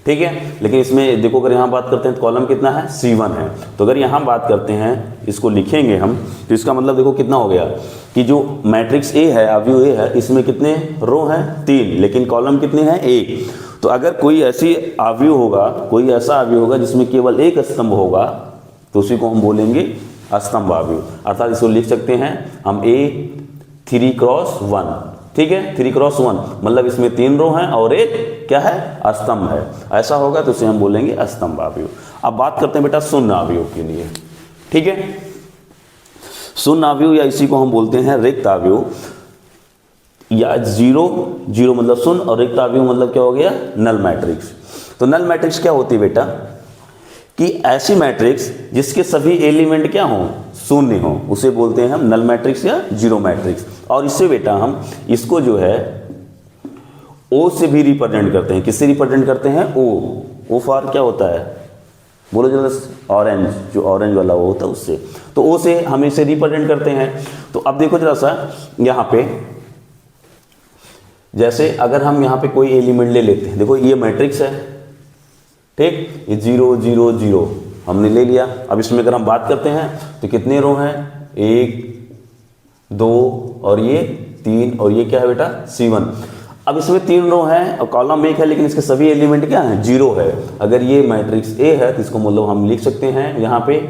ठीक है। लेकिन इसमें देखो अगर यहाँ बात करते हैं तो कॉलम कितना है, C1 है। तो अगर यहाँ बात करते हैं, इसको लिखेंगे हम, तो इसका मतलब देखो कितना हो गया कि जो मैट्रिक्स ए है, अवयव ए है, इसमें कितने रो हैं, 3, लेकिन कॉलम कितने हैं, 1। तो अगर कोई ऐसी अवयव होगा, कोई ऐसा अवयव होगा जिसमें केवल एक स्तंभ होगा, तो उसी को हम बोलेंगे स्तंभ अवयव, अर्थात इसको लिख सकते हैं हम A 3 क्रॉस 1, ठीक है, 3 क्रॉस 1 मतलब इसमें 3 रो हैं और एक क्या है, स्तंभ है। ऐसा होगा तो इसे हम बोलेंगे स्तंभ अवयव। अब बात करते हैं बेटा शून्य अवयव के लिए, ठीक है। शून्य अवयव या इसी को हम बोलते हैं रिक्त अवयव, या 0 0 मतलब शून्य और रिक्त अवयव मतलब क्या हो गया, नल मैट्रिक्स। तो नल मैट्रिक्स क्या होती है बेटा, कि ऐसी मैट्रिक्स जिसके सभी एलिमेंट क्या हों, शून्य हो उसे बोलते हैं हम नल मैट्रिक्स या जीरो मैट्रिक्स। और इससे बेटा हम इसको जो है ओ से भी रिप्रेजेंट करते हैं। किससे रिप्रेजेंट करते हैं? ओ फॉर क्या होता है, बोलो जरा, ऑरेंज, जो ऑरेंज वाला वो होता है उससे। तो ओ से हम इसे रिप्रेजेंट करते हैं। तो अब देखो जरा सा यहाँ पे, जैसे अगर हम यहाँ पे कोई एलिमेंट ले लेते हैं, देखो ये मैट्रिक्स है, ठीक, ये 0 0 0 हमने ले लिया। अब इसमें अगर हम बात करते हैं तो कितने रो हैं? 1 2 और ये 3 और ये क्या है बेटा? C1। अब इसमें 3 रो हैं और कॉलम 1 है, लेकिन इसके सभी एलिमेंट क्या हैं? 0 है। अगर ये मैट्रिक्स A है तो इसको मतलब हम लिख सकते हैं यहाँ पे,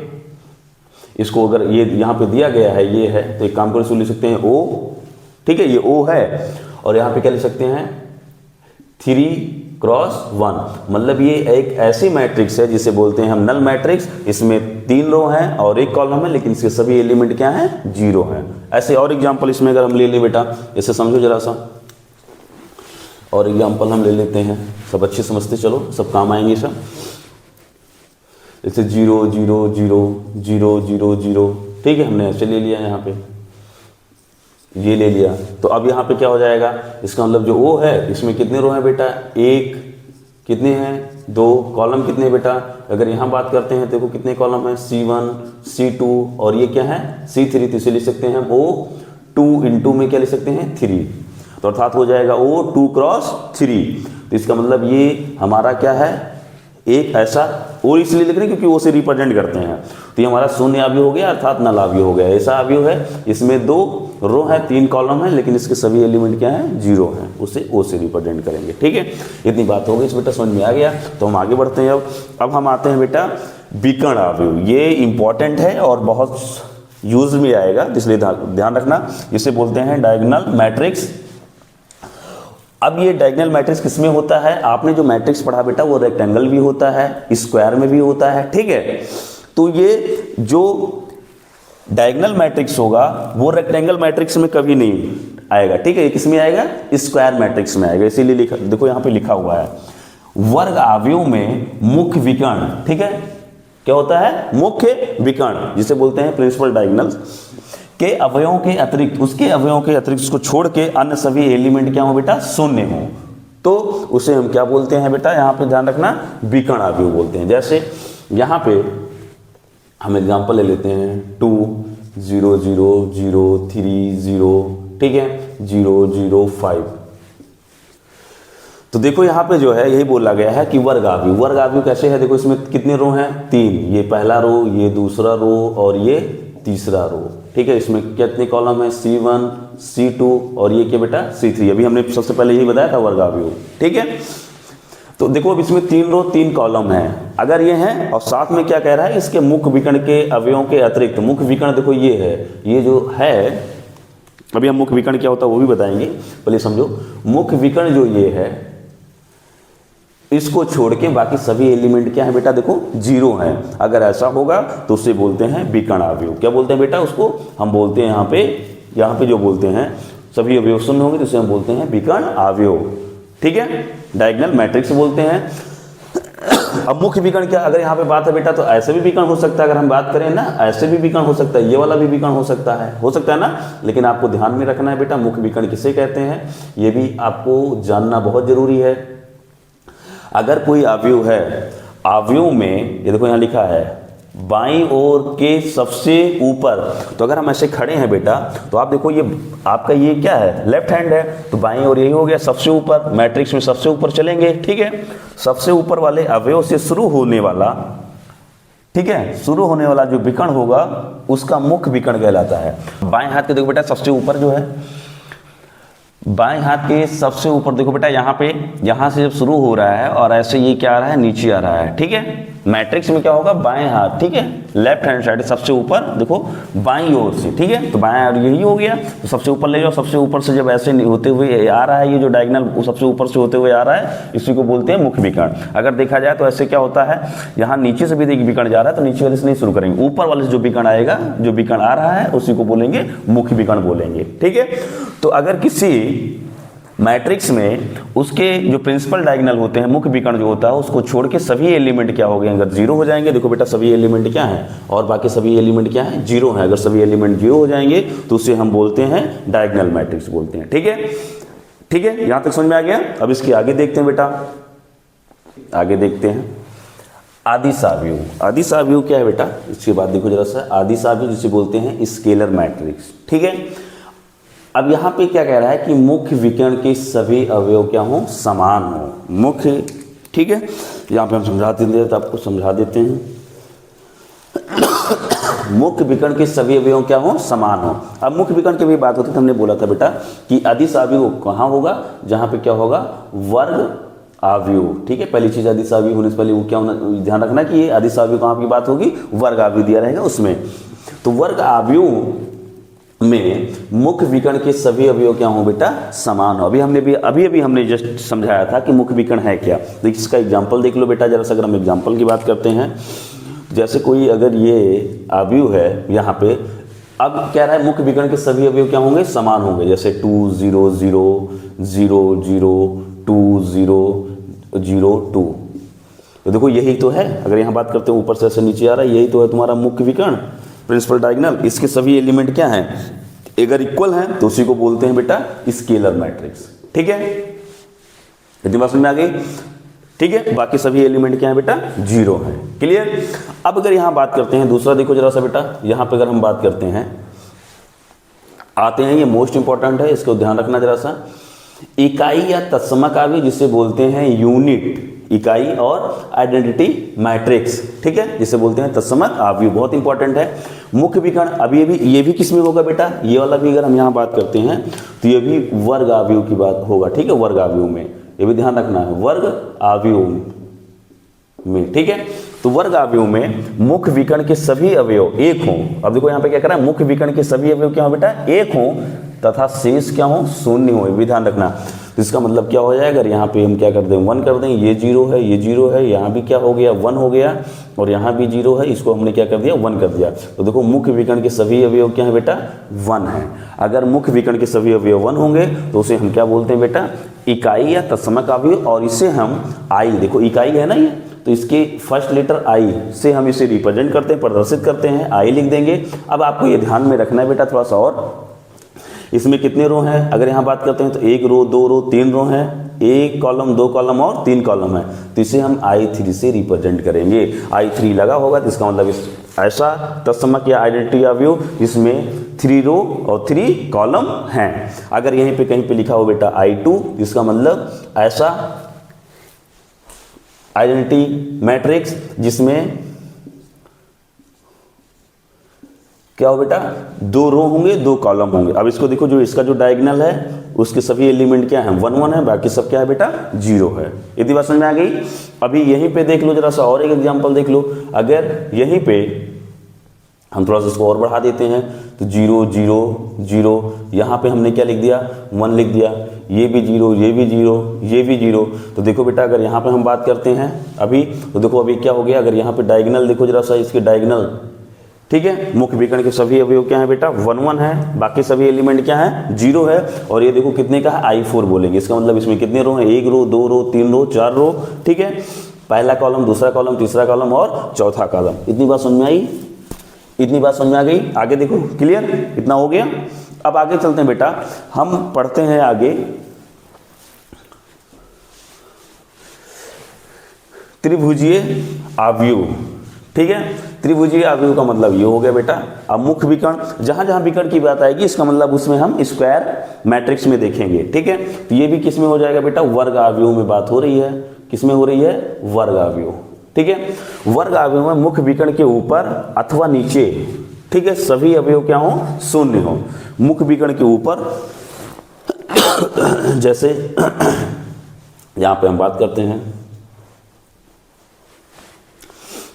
इसको अगर ये यहाँ पे दिया गया है ये है, तो एक काम कर लिख सकते हैं O, ठीक है, ये O है। और यहाँ पे क्या लिख सकते हैं? 3x1, मतलब ये एक ऐसी मैट्रिक्स है जिसे बोलते हैं हम नल मैट्रिक्स। इसमें 3 रो हैं और 1 कॉलम है, लेकिन इसके सभी एलिमेंट क्या हैं? 0 हैं। ऐसे और एग्जाम्पल इसमें अगर हम ले लें बेटा, इसे समझो जरा सा, और एग्जाम्पल हम ले लेते हैं, सब अच्छे समझते चलो, सब काम आएंगे सब। जैसे 0 0 0 0 0 0, ठीक है, हमने ऐसे ले लिया, यहाँ पे ये ले लिया। तो अब यहाँ पे क्या हो जाएगा? इसका मतलब जो O है इसमें कितने रो हैं बेटा? 1, कितने हैं? 2, कॉलम कितने हैं बेटा? अगर यहाँ बात करते हैं देखो कितने कॉलम हैं? C1 C2 और ये क्या है? C3। तो इसे लिख सकते हैं हम O 2 इंटू में क्या लिख सकते हैं? 3। तो अर्थात हो जाएगा O 2 क्रॉस 3। तो इसका मतलब ये हमारा क्या है? एक ऐसा, और इसलिए लिख रहे हैं क्योंकि O से रिप्रेजेंट करते हैं। तो ये हमारा शून्य अवयव हो गया, अर्थात नल अवयव हो गया। ऐसा अवयव है, इसमें 2 रो है, 3 कॉलम है, लेकिन इसके सभी एलिमेंट क्या है? 0 हैं। उसे O से रिप्रेजेंट करेंगे, ठीक है। इतनी बात हो गई, इस बेटा समझ में आ गया। तो हम आगे बढ़ते हैं। अब हम आते हैं बेटा विकर्ण अवयव। ये इंपॉर्टेंट है और बहुत यूज में आएगा, इसलिए ध्यान रखना। इसे बोलते हैं डायगोनल मैट्रिक्स। अब ये डायगोनल मैट्रिक्स किसमें होता है? आपने जो मैट्रिक्स पढ़ा बेटा वो रेक्टेंगल भी होता है, स्क्वायर में भी होता है, ठीक है। तो ये जो डायगोनल मैट्रिक्स होगा वो रेक्टेंगल मैट्रिक्स में कभी नहीं आएगा, ठीक है। ये किस में आएगा? स्क्वायर मैट्रिक्स में आएगा। इसीलिए लिखा, देखो यहाँ पे लिखा हुआ है वर्ग अवयव में मुख्य विकर्ण, ठीक है। क्या होता है? मुख्य विकर्ण, जिसे बोलते हैं प्रिंसिपल डायगोनल के अवयवों के अतिरिक्त, उसके अवयवों के अतिरिक्त उसको छोड़ के अन्य सभी एलिमेंट क्या हो बेटा? शून्य हो, तो उसे हम क्या बोलते हैं बेटा? यहाँ पे ध्यान रखना, विकर्ण अवयव बोलते हैं। जैसे यहाँ पे हम एग्जांपल ले लेते हैं 2 0 0 0 3 0, ठीक है, 0 0 5। तो देखो यहाँ पे जो है यही बोला गया है कि वर्ग अवयव। वर्ग अवयव कैसे है? देखो इसमें कितने रो हैं? 3, ये पहला रो, ये दूसरा रो और ये तीसरा रो, ठीक है। इसमें कितने कॉलम है? C1 C2 और ये क्या बेटा? C3। अभी हमने सबसे पहले यही बताया था वर्ग अवयव, ठीक है। तो देखो अब इसमें 3 रो 3 कॉलम है, अगर ये है, और साथ में क्या कह रहा है? इसके मुख्य विकर्ण के अवयवों के अतिरिक्त। मुख्य विकर्ण देखो ये है, ये जो है, अभी हम मुख्य विकर्ण क्या होता है वो भी बताएंगे, पहले समझो। मुख्य विकर्ण जो ये है, इसको छोड़ के बाकी सभी एलिमेंट क्या है बेटा? देखो 0 है। अगर ऐसा होगा तो उसे बोलते हैं विकर्ण अवयव। क्या बोलते हैं बेटा? उसको हम बोलते हैं यहाँ पे जो बोलते हैं सभी अवयव शून्य होंगे तो उसे हम बोलते हैं विकर्ण अवयव, ठीक है। डायगोनल मैट्रिक्स बोलते हैं। अब मुख्य विकर्ण क्या? अगर यहाँ पे बात है बेटा तो ऐसे भी विकर्ण हो सकता है। अगर हम बात करें ना, ऐसे भी विकर्ण हो सकता है, ये वाला भी विकर्ण हो सकता है ना। लेकिन आपको ध्यान में रखना है बेटा मुख्य विकर्ण किसे कहते हैं, ये भी आपको जानना बहुत जरूरी है। अगर कोई अवयव है, अवयव में ये देखो यहाँ लिखा है बाईं ओर के सबसे ऊपर, तो अगर हम ऐसे खड़े हैं बेटा तो आप देखो ये आपका ये क्या है? लेफ्ट हैंड है, तो बाईं ओर यही हो गया सबसे ऊपर। मैट्रिक्स में सबसे ऊपर चलेंगे, ठीक है। सबसे ऊपर वाले अवयव से शुरू होने वाला, ठीक है, शुरू होने वाला जो विकर्ण होगा उसका मुख्य विकर्ण कहलाता है। बाएं हाथ के देखो बेटा सबसे ऊपर जो है, बाएं हाथ के सबसे ऊपर देखो बेटा यहाँ पे, यहाँ से जब शुरू हो रहा है और ऐसे ये क्या आ रहा है? नीचे आ रहा है, ठीक है। मैट्रिक्स में क्या होगा? बाएं हाथ, ठीक है, लेफ्ट हैंड साइड सबसे ऊपर देखो बाईं ओर से, ठीक है। तो बाएं ओर यही हो गया, तो सबसे ऊपर ले जाओ। सबसे ऊपर से जब ऐसे होते हुए आ रहा है ये जो डायगोनल सबसे ऊपर से होते हुए आ रहा है, इसी को बोलते हैं मुख्य विकर्ण। अगर देखा जाए तो ऐसे क्या होता है, यहाँ नीचे से भी देखिए विकर्ण जा रहा है तो नीचे वाले से नहीं शुरू करेंगे, ऊपर वाले से जो विकर्ण आएगा, जो विकर्ण आ रहा है उसी को बोलेंगे मुख्य विकर्ण बोलेंगे, ठीक है। तो अगर किसी मैट्रिक्स में उसके जो प्रिंसिपल डायगोनल होते हैं, मुख्य विकर्ण जो होता है, उसको छोड़ के सभी एलिमेंट क्या हो गए, अगर जीरो हो जाएंगे, देखो बेटा सभी एलिमेंट क्या है और बाकी सभी एलिमेंट क्या है, जीरो है। अगर सभी एलिमेंट जीरो हो जाएंगे तो उसे हम बोलते हैं डायगोनल मैट्रिक्स बोलते हैं। ठीक है, ठीक है, यहां तक समझ में आ गया। अब इसकी आगे देखते हैं बेटा, आगे देखते हैं आदिश अवयव। आदिश अवयव क्या है बेटा, इसके बाद देखो जरा सा, आदिश अवयव जिसे बोलते हैं स्केलर मैट्रिक्स। ठीक है, अब यहाँ पे क्या कह रहा है कि मुख्य विकर्ण के सभी अवयव क्या हो, समान हो, मुख्य। ठीक है, यहाँ पे हम समझा देते हैं, तो आपको समझा देते हैं। मुख्य विकर्ण के सभी अवयव क्या हो, समान हो। अब मुख्य विकर्ण की भी बात होती है तो हमने बोला था बेटा कि अदिश अवयव कहाँ होगा, जहाँ पे क्या होगा, वर्ग अवयव। ठीक है, पहली चीज अदिश अवयव होने से पहले वो क्या होना, ध्यान रखना कि ये अदिश अवयव कहाँ की बात होगी, वर्ग अवयव दिया रहेगा उसमें। तो वर्ग अवयव में मुख्य विकर्ण के सभी अवयव क्या हो बेटा, समान हो। अभी हमने जस्ट समझाया था कि मुख्य विकर्ण है क्या। तो इसका एग्जांपल देख लो बेटा जरा सा। अगर हम एग्जांपल की बात करते हैं, जैसे कोई अगर ये अवयव है यहाँ पे, अब क्या रहा है, मुख्य विकर्ण के सभी अवयव क्या होंगे, समान होंगे। जैसे 2 0 0 0 0 2 0 0 2, तो देखो यही तो है। अगर यहाँ बात करते हैं ऊपर से ऐसे नीचे आ रहा है, यही तो है तुम्हारा मुख्य विकर्ण, प्रिंसिपल डायगोनल। इसके सभी एलिमेंट क्या हैं, अगर इक्वल हैं तो उसी को बोलते हैं बेटा स्केलर मैट्रिक्स। ठीक है, इतनी बात समझ में आ गई। ठीक है, बाकी सभी एलिमेंट क्या है बेटा, जीरो है। क्लियर। अब अगर यहां बात करते हैं दूसरा, देखो जरा सा बेटा, यहां पे अगर हम बात करते हैं, आते हैं, ये मोस्ट इंपॉर्टेंट है, इसको ध्यान रखना जरा सा। इकाई या तत्समक अवयव जिसे बोलते हैं यूनिट, इकाई और आइडेंटिटी मैट्रिक्स। ठीक है, जिसे बोलते हैं तत्समक अवयव, बहुत इंपॉर्टेंट है। मुख्य विकर्ण, अब ये भी किस में होगा बेटा, ये वाला भी अगर हम यहाँ बात करते हैं तो ये भी वर्ग अवयव की बात होगा। ठीक है, वर्ग अवयव में ये भी ध्यान रखना है, वर्ग अवयव में। ठीक है, तो वर्ग अवयव में मुख्य विकर्ण के सभी अवयव एक हों। अब देखो यहाँ पे क्या कर रहा है, मुख्य विकर्ण के सभी अवयव क्या हो बेटा, एक हों तथा शेष क्या हो, शून्य हो, भी ध्यान रखना। तो इसका मतलब क्या हो जाएगा, अगर यहाँ पे हम क्या कर दें, 1 कर दें, ये जीरो है, ये जीरो है, यहाँ भी क्या हो गया, 1 हो गया, और यहाँ भी जीरो है, इसको हमने क्या कर दिया, 1 कर दिया। तो देखो मुख्य विकर्ण के सभी अवयव क्या है बेटा, 1 है। अगर मुख्य विकर्ण के सभी अवयव 1 होंगे तो उसे हम क्या बोलते हैं बेटा, इकाई या तत्समक अवयव। और इसे हम आई, देखो इकाई है ना ये, तो इसके फर्स्ट लेटर आई से हम इसे रिप्रेजेंट करते हैं, प्रदर्शित करते हैं, आई लिख देंगे। अब आपको ये ध्यान में रखना है बेटा थोड़ा सा, और इसमें कितने रो हैं, अगर यहाँ बात करते हैं तो 1 रो 2 रो 3 रो हैं, 1 कॉलम 2 कॉलम और 3 कॉलम है। तो इसे हम I3 से रिप्रेजेंट करेंगे। I3 लगा होगा तो इसका मतलब ऐसा तत्समक या आइडेंटिटी अवयव जिसमें 3 रो और 3 कॉलम हैं। अगर यहीं पे कहीं पे लिखा हो बेटा I2, इसका मतलब ऐसा आइडेंटिटी मैट्रिक्स जिसमें क्या हो बेटा, 2 रो होंगे 2 कॉलम होंगे। अब इसको देखो, जो इसका जो डायगोनल है उसके सभी एलिमेंट क्या है, 1 1 है, बाकी सब क्या है बेटा, 0 है। इतनी बात समझ में आ गई। अभी यहीं पे देख लो जरा सा, और एक एग्जांपल देख लो। अगर यहीं पे हम थोड़ा सा इसको और बढ़ा देते हैं तो 0 0 0, यहाँ पे हमने क्या लिख दिया, 1 लिख दिया, ये भी 0, ये भी 0, ये भी 0। तो देखो बेटा अगर यहाँ पे हम बात करते हैं अभी, तो देखो अभी क्या हो गया, अगर यहाँ पे डायगोनल देखो जरा सा, इसके डायगोनल, ठीक है, मुख्य विकर्ण के सभी अवयव क्या है बेटा, 1 1 है, बाकी सभी एलिमेंट क्या है, 0 है। और ये देखो कितने का है, I4 बोलेंगे। इसका मतलब इसमें कितने रो हैं, 1 रो 2 रो 3 रो 4 रो। ठीक है, पहला कॉलम, दूसरा कॉलम, तीसरा कॉलम और चौथा कॉलम। इतनी बात समझ में आई, इतनी बात समझ में आ गई। आगे देखो, क्लियर, इतना हो गया। अब आगे चलते हैं बेटा, हम पढ़ते हैं आगे त्रिभुजीय अवयव। ठीक है, त्रिभुजीय अवयव का मतलब ये हो गया बेटा। अब मुख्य विकर्ण, जहां जहां विकर्ण की बात आएगी इसका मतलब उसमें हम स्क्वायर मैट्रिक्स में देखेंगे। ठीक है, तो ये भी किस में हो जाएगा बेटा, वर्ग अवयव में बात हो रही है। किस में हो रही है, वर्ग अवयव। ठीक है, वर्ग अवयव में मुख्य विकर्ण के ऊपर अथवा नीचे, ठीक है, सभी अवयव क्या हो, शून्य हो। मुख्य विकर्ण के ऊपर जैसे यहां पे हम बात करते हैं,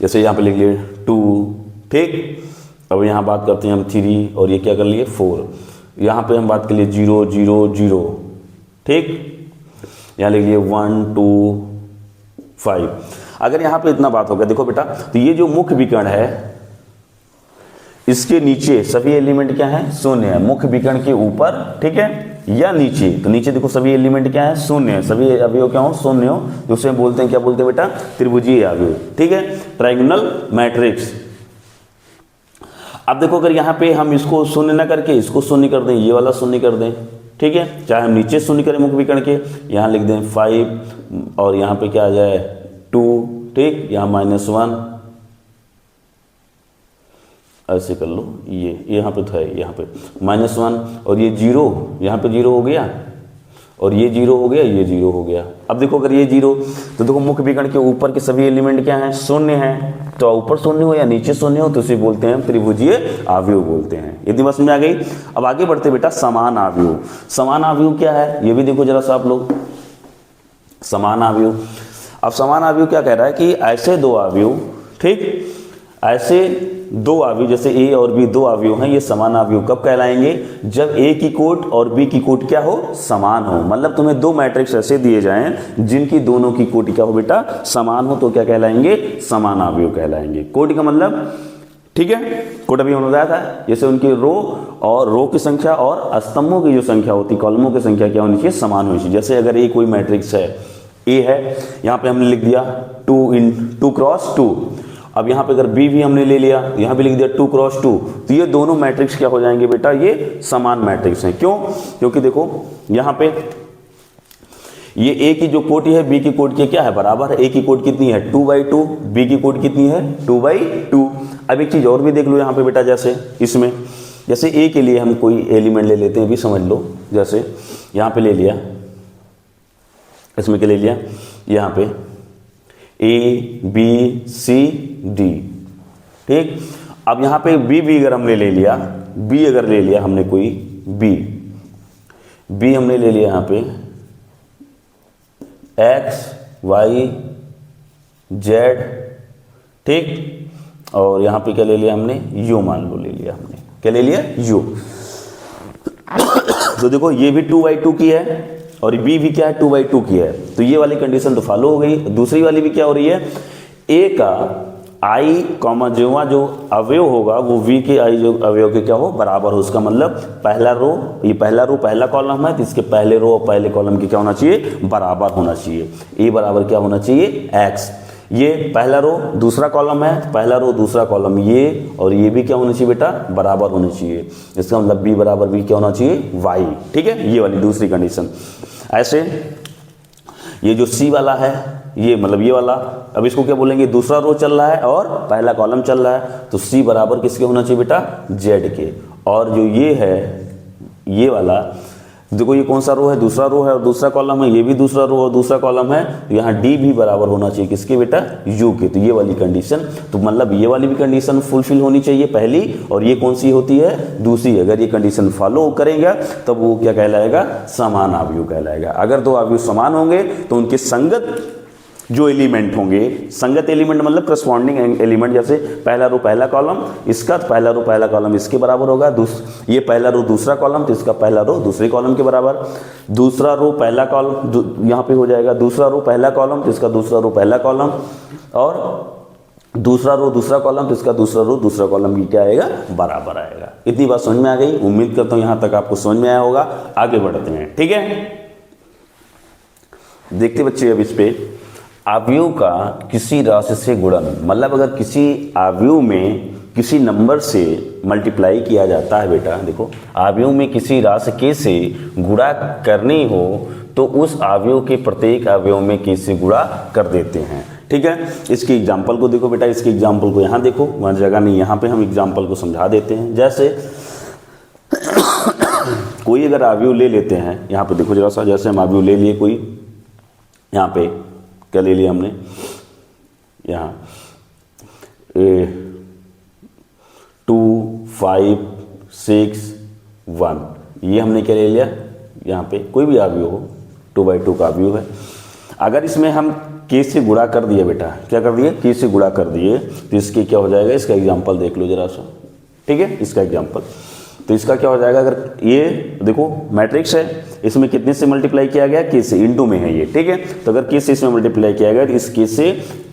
जैसे यहाँ पे लिख लिए 2, ठीक। अब यहाँ बात करते हैं हम 3, और ये क्या कर लिए 4। यहाँ पे हम बात कर लिए 0 0 0, ठीक। यहाँ लिख लिए 1 2 5। अगर यहाँ पे इतना बात होगा, देखो बेटा, तो ये जो मुख्य विकर्ण है इसके नीचे सभी एलिमेंट क्या है, शून्य है। मुख्य विकर्ण के ऊपर, ठीक है, या नीचे, तो नीचे देखो सभी एलिमेंट क्या है, शून्य है, सभी अवयव क्या हो, शून्य हो, तो उसे बोलते हैं, क्या बोलते हैं बेटा, त्रिभुजीय अवयव। ठीक है, ट्रायंगुलर मैट्रिक्स। अब देखो अगर यहाँ पे हम इसको शून्य ना करके इसको शून्य कर दें, ये वाला शून्य कर दें, ठीक है, चाहे हम नीचे शून्य करें मुख विकर्ण के, यहाँ लिख दें 5 और यहाँ पे क्या आ जाए 2, ठीक, यहाँ -1, ऐसे कर लो, ये यहाँ पे तो है, यहाँ पे -1 और ये 0, यहाँ पे 0 हो गया और ये 0 हो गया, ये 0 हो गया। अब देखो अगर ये 0, तो देखो मुख्य विकर्ण के ऊपर के सभी एलिमेंट क्या हैं, शून्य हैं, तो ऊपर शून्य हो या नीचे शून्य हो तो उसे बोलते हैं त्रिभुजीय अवयव बोलते हैं। इतनी बात समझ में आ गई। अब आगे बढ़ते बेटा, समान अवयव। समान अवयव क्या है, ये भी देखो जरा सा आप लोग, समान अवयव। अब समान अवयव क्या कह रहा है कि ऐसे दो अवयव, ठीक, ऐसे दो अवयव जैसे ए और बी दो अवयव हैं, ये समान अवयव कब कहलाएंगे, जब ए की कोट और बी की कोट क्या हो, समान हो। मतलब तुम्हें दो मैट्रिक्स ऐसे दिए जाएं जिनकी दोनों की कोटि क्या हो बेटा, समान हो, तो क्या कहलाएंगे, समान अवयव कहलाएंगे। कोटि का मतलब, ठीक है, कोट अभी हमने बताया था, जैसे उनकी रो की संख्या और स्तंभों की जो संख्या होती, कॉलमों की संख्या क्या होनी चाहिए, समान होनी चाहिए। जैसे अगर ए कोई मैट्रिक्स है, ए है, यहाँ पे हमने लिख दिया 2 क्रॉस 2। अब यहाँ पे अगर बी भी हमने ले लिया, यहाँ पे लिख दिया 2 क्रॉस 2, तो ये दोनों मैट्रिक्स क्या हो जाएंगे बेटा, ये समान मैट्रिक्स हैं। क्यों, क्योंकि देखो यहाँ पे ये ए की जो कोटि है बी की कोटि के क्या है, बराबर है। ए की कोटि कितनी है, 2/2, बी की कोटि कितनी है, 2/2। अब एक चीज और भी देख लो यहाँ पे बेटा, जैसे इसमें, जैसे ए के लिए हम कोई एलिमेंट ले लेते हैं, भी समझ लो, जैसे यहाँ पे ले लिया, इसमें क्या ले लिया, यहाँ पे ए बी सी डी, ठीक। अब यहाँ पे बी अगर हमने ले लिया, बी अगर ले लिया हमने कोई बी हमने ले लिया यहाँ पे एक्स वाई जेड, ठीक, और यहाँ पे क्या ले लिया हमने, यू मान लो ले लिया हमने, क्या ले लिया, यू। तो देखो ये भी 2/2 की है और बी भी क्या है, 2/2 की है, तो ये वाली कंडीशन तो फॉलो हो गई। दूसरी वाली भी क्या हो रही है, ए का आई कॉमा जो अवयव होगा वो वी के आई जो अवयव के क्या हो, बराबर हो। उसका मतलब पहला रो, ये पहला रो पहला कॉलम है, तो इसके पहले रो और पहले कॉलम की क्या होना चाहिए, बराबर होना चाहिए। ए बराबर क्या होना चाहिए, एक्स। ये पहला रो दूसरा कॉलम है, पहला रो दूसरा कॉलम, ये और ये भी क्या होना चाहिए बेटा, बराबर होना चाहिए। इसका मतलब बी बराबर बी क्या होना चाहिए, वाई, ठीक है, ये वाली दूसरी कंडीशन। ऐसे ये जो सी वाला है, ये मतलब ये वाला, अब इसको क्या बोलेंगे, दूसरा रो चल रहा है और पहला कॉलम चल रहा है, तो सी बराबर किसके होना चाहिए बेटा, जेड के। और जो ये है, ये वाला देखो, ये कौन सा रो है, दूसरा रो है और दूसरा कॉलम है, ये भी दूसरा रो और दूसरा कॉलम है, तो यहाँ डी भी बराबर होना चाहिए किसके बेटा, यू के। तो ये वाली कंडीशन, तो मतलब ये वाली भी कंडीशन फुलफिल होनी चाहिए पहली, और ये कौन सी होती है, दूसरी। अगर ये कंडीशन फॉलो करेगा तब वो क्या कहलाएगा, समान अवयव कहलाएगा। अगर दो अवयव समान होंगे तो उनके संगत जो एलिमेंट होंगे, संगत एलिमेंट मतलब करस्पॉन्डिंग एलिमेंट, जैसे पहला रो पहला कॉलम, इसका पहला रो पहला कॉलम इसके बराबर होगा, ये पहला रो दूसरा कॉलम, तो इसका पहला रो दूसरे कॉलम के बराबर, दूसरा रो पहला कॉलम यहाँ पे हो जाएगा, दूसरा रो पहला कॉलम, तो इसका दूसरा रो पहला कॉलम, और दूसरा रो दूसरा कॉलम, तो इसका दूसरा रो दूसरा कॉलम की क्या आएगा, बराबर आएगा। इतनी बात समझ में आ गई, उम्मीद करता हूँ यहाँ तक आपको समझ में आया होगा। आगे बढ़ते हैं, ठीक है, देखते बच्चे अब इस पे अवयव का किसी राशि से गुणन, मतलब अगर किसी अवयव में किसी नंबर से मल्टीप्लाई किया जाता है बेटा, देखो अवयव में किसी राशि के से गुणा करनी हो तो उस अवयव के प्रत्येक अवयव में के से गुणा कर देते हैं, ठीक है। इसके एग्जाम्पल को देखो बेटा, इसके एग्जाम्पल को यहाँ देखो, वहाँ जगह नहीं, यहाँ पे हम एग्जाम्पल को समझा देते हैं। जैसे कोई अगर अवयव ले लेते हैं, यहाँ पे देखो जरा सा, जैसे हम अवयव ले लिए कोई, यहाँ पे क्या ले लिया हमने, यहाँ 2 5 6 1, ये हमने क्या ले लिया, यहाँ पे कोई भी अवयव हो, 2/2 का अवयव है। अगर इसमें हम के से गुणा कर दिए बेटा, क्या कर दिए, के से गुणा कर दिए, तो इसके क्या हो जाएगा, इसका एग्जाम्पल देख लो जरा सा, ठीक है, इसका एग्जाम्पल, तो इसका क्या हो जाएगा, अगर ये देखो मैट्रिक्स है, इसमें कितने से मल्टीप्लाई किया गया, के से, इनटू में है ये, ठीक है। तो अगर के से इसमें मल्टीप्लाई किया गया तो इस के से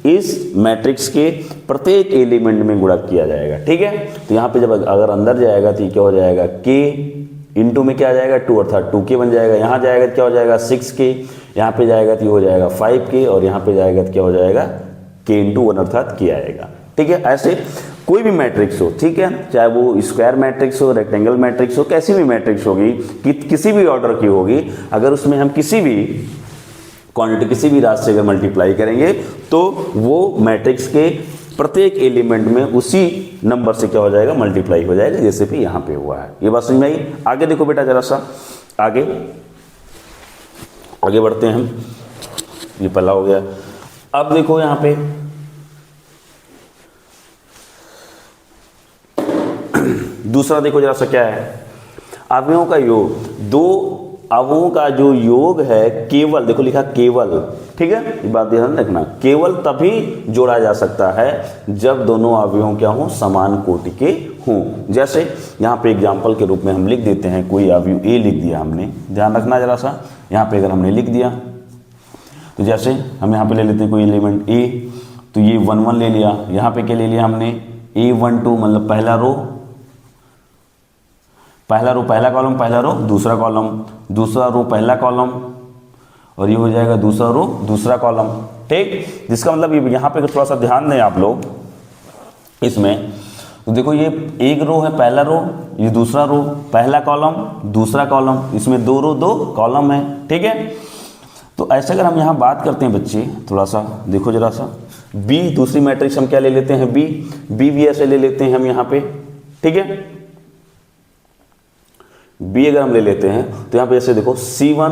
इस मैट्रिक्स के प्रत्येक एलिमेंट में गुणा किया जाएगा, ठीक है। तो यहाँ पे जब अगर अंदर जाएगा तो ये क्या हो जाएगा, के इंटू में क्या आ जाएगा 2 अर्थात 2k बन जाएगा। यहाँ जाएगा क्या हो जाएगा 6k, यहाँ पे जाएगा तो ये हो जाएगा 5k और यहाँ पे जाएगा तो क्या हो जाएगा k इंटू 1 अर्थात k आएगा। ठीक है, ऐसे कोई भी मैट्रिक्स हो, ठीक है, चाहे वो स्क्वायर मैट्रिक्स हो, रेक्टेंगल मैट्रिक्स हो, कैसी भी मैट्रिक्स होगी कि किसी भी ऑर्डर की होगी, अगर उसमें हम किसी भी क्वांटिटी किसी भी राशि से अगर मल्टीप्लाई करेंगे तो वो मैट्रिक्स के प्रत्येक एलिमेंट में उसी नंबर से क्या हो जाएगा मल्टीप्लाई हो जाएगा, जैसे कि यहाँ पे हुआ है। ये बात समझ में आई? आगे देखो बेटा जरा सा, आगे बढ़ते हैं हम। ये पहला हो गया। अब देखो यहाँ पे दूसरा देखो जरा सा क्या है, अवयवों का योग। दो अवयवों का जो योग है केवल, देखो लिखा केवल, ठीक है, ये बात ध्यान रखना, केवल तभी जोड़ा जा सकता है जब दोनों अवयवों क्या हो समान कोटि के हों। जैसे यहाँ पे एग्जाम्पल के रूप में हम लिख देते हैं, कोई अवयव ए लिख दिया हमने, ध्यान रखना जरा सा, यहाँ पे अगर हमने लिख दिया तो जैसे हम यहाँ पे ले लेते हैं कोई एलिमेंट ए, तो ये 1 1 ले लिया, यहाँ पे क्या ले लिया हमने A12 मतलब पहला रो पहला कॉलम, पहला रो दूसरा कॉलम, दूसरा रो पहला कॉलम, और ये हो जाएगा दूसरा रो दूसरा कॉलम। ठीक, जिसका मतलब यहाँ पे थोड़ा सा ध्यान दें आप लोग इसमें, तो देखो ये एक रो है पहला रो, ये दूसरा रो पहला कॉलम दूसरा कॉलम, इसमें 2 रो 2 कॉलम है। ठीक है, तो ऐसे अगर हम यहाँ बात करते हैं बच्चे, थोड़ा सा देखो जरा सा, बी दूसरी मैट्रिक्स हम क्या ले लेते हैं बी भी ऐसे ले लेते हैं हम यहाँ पे। ठीक है, बी अगर हम ले लेते हैं तो यहाँ पे ऐसे देखो C1,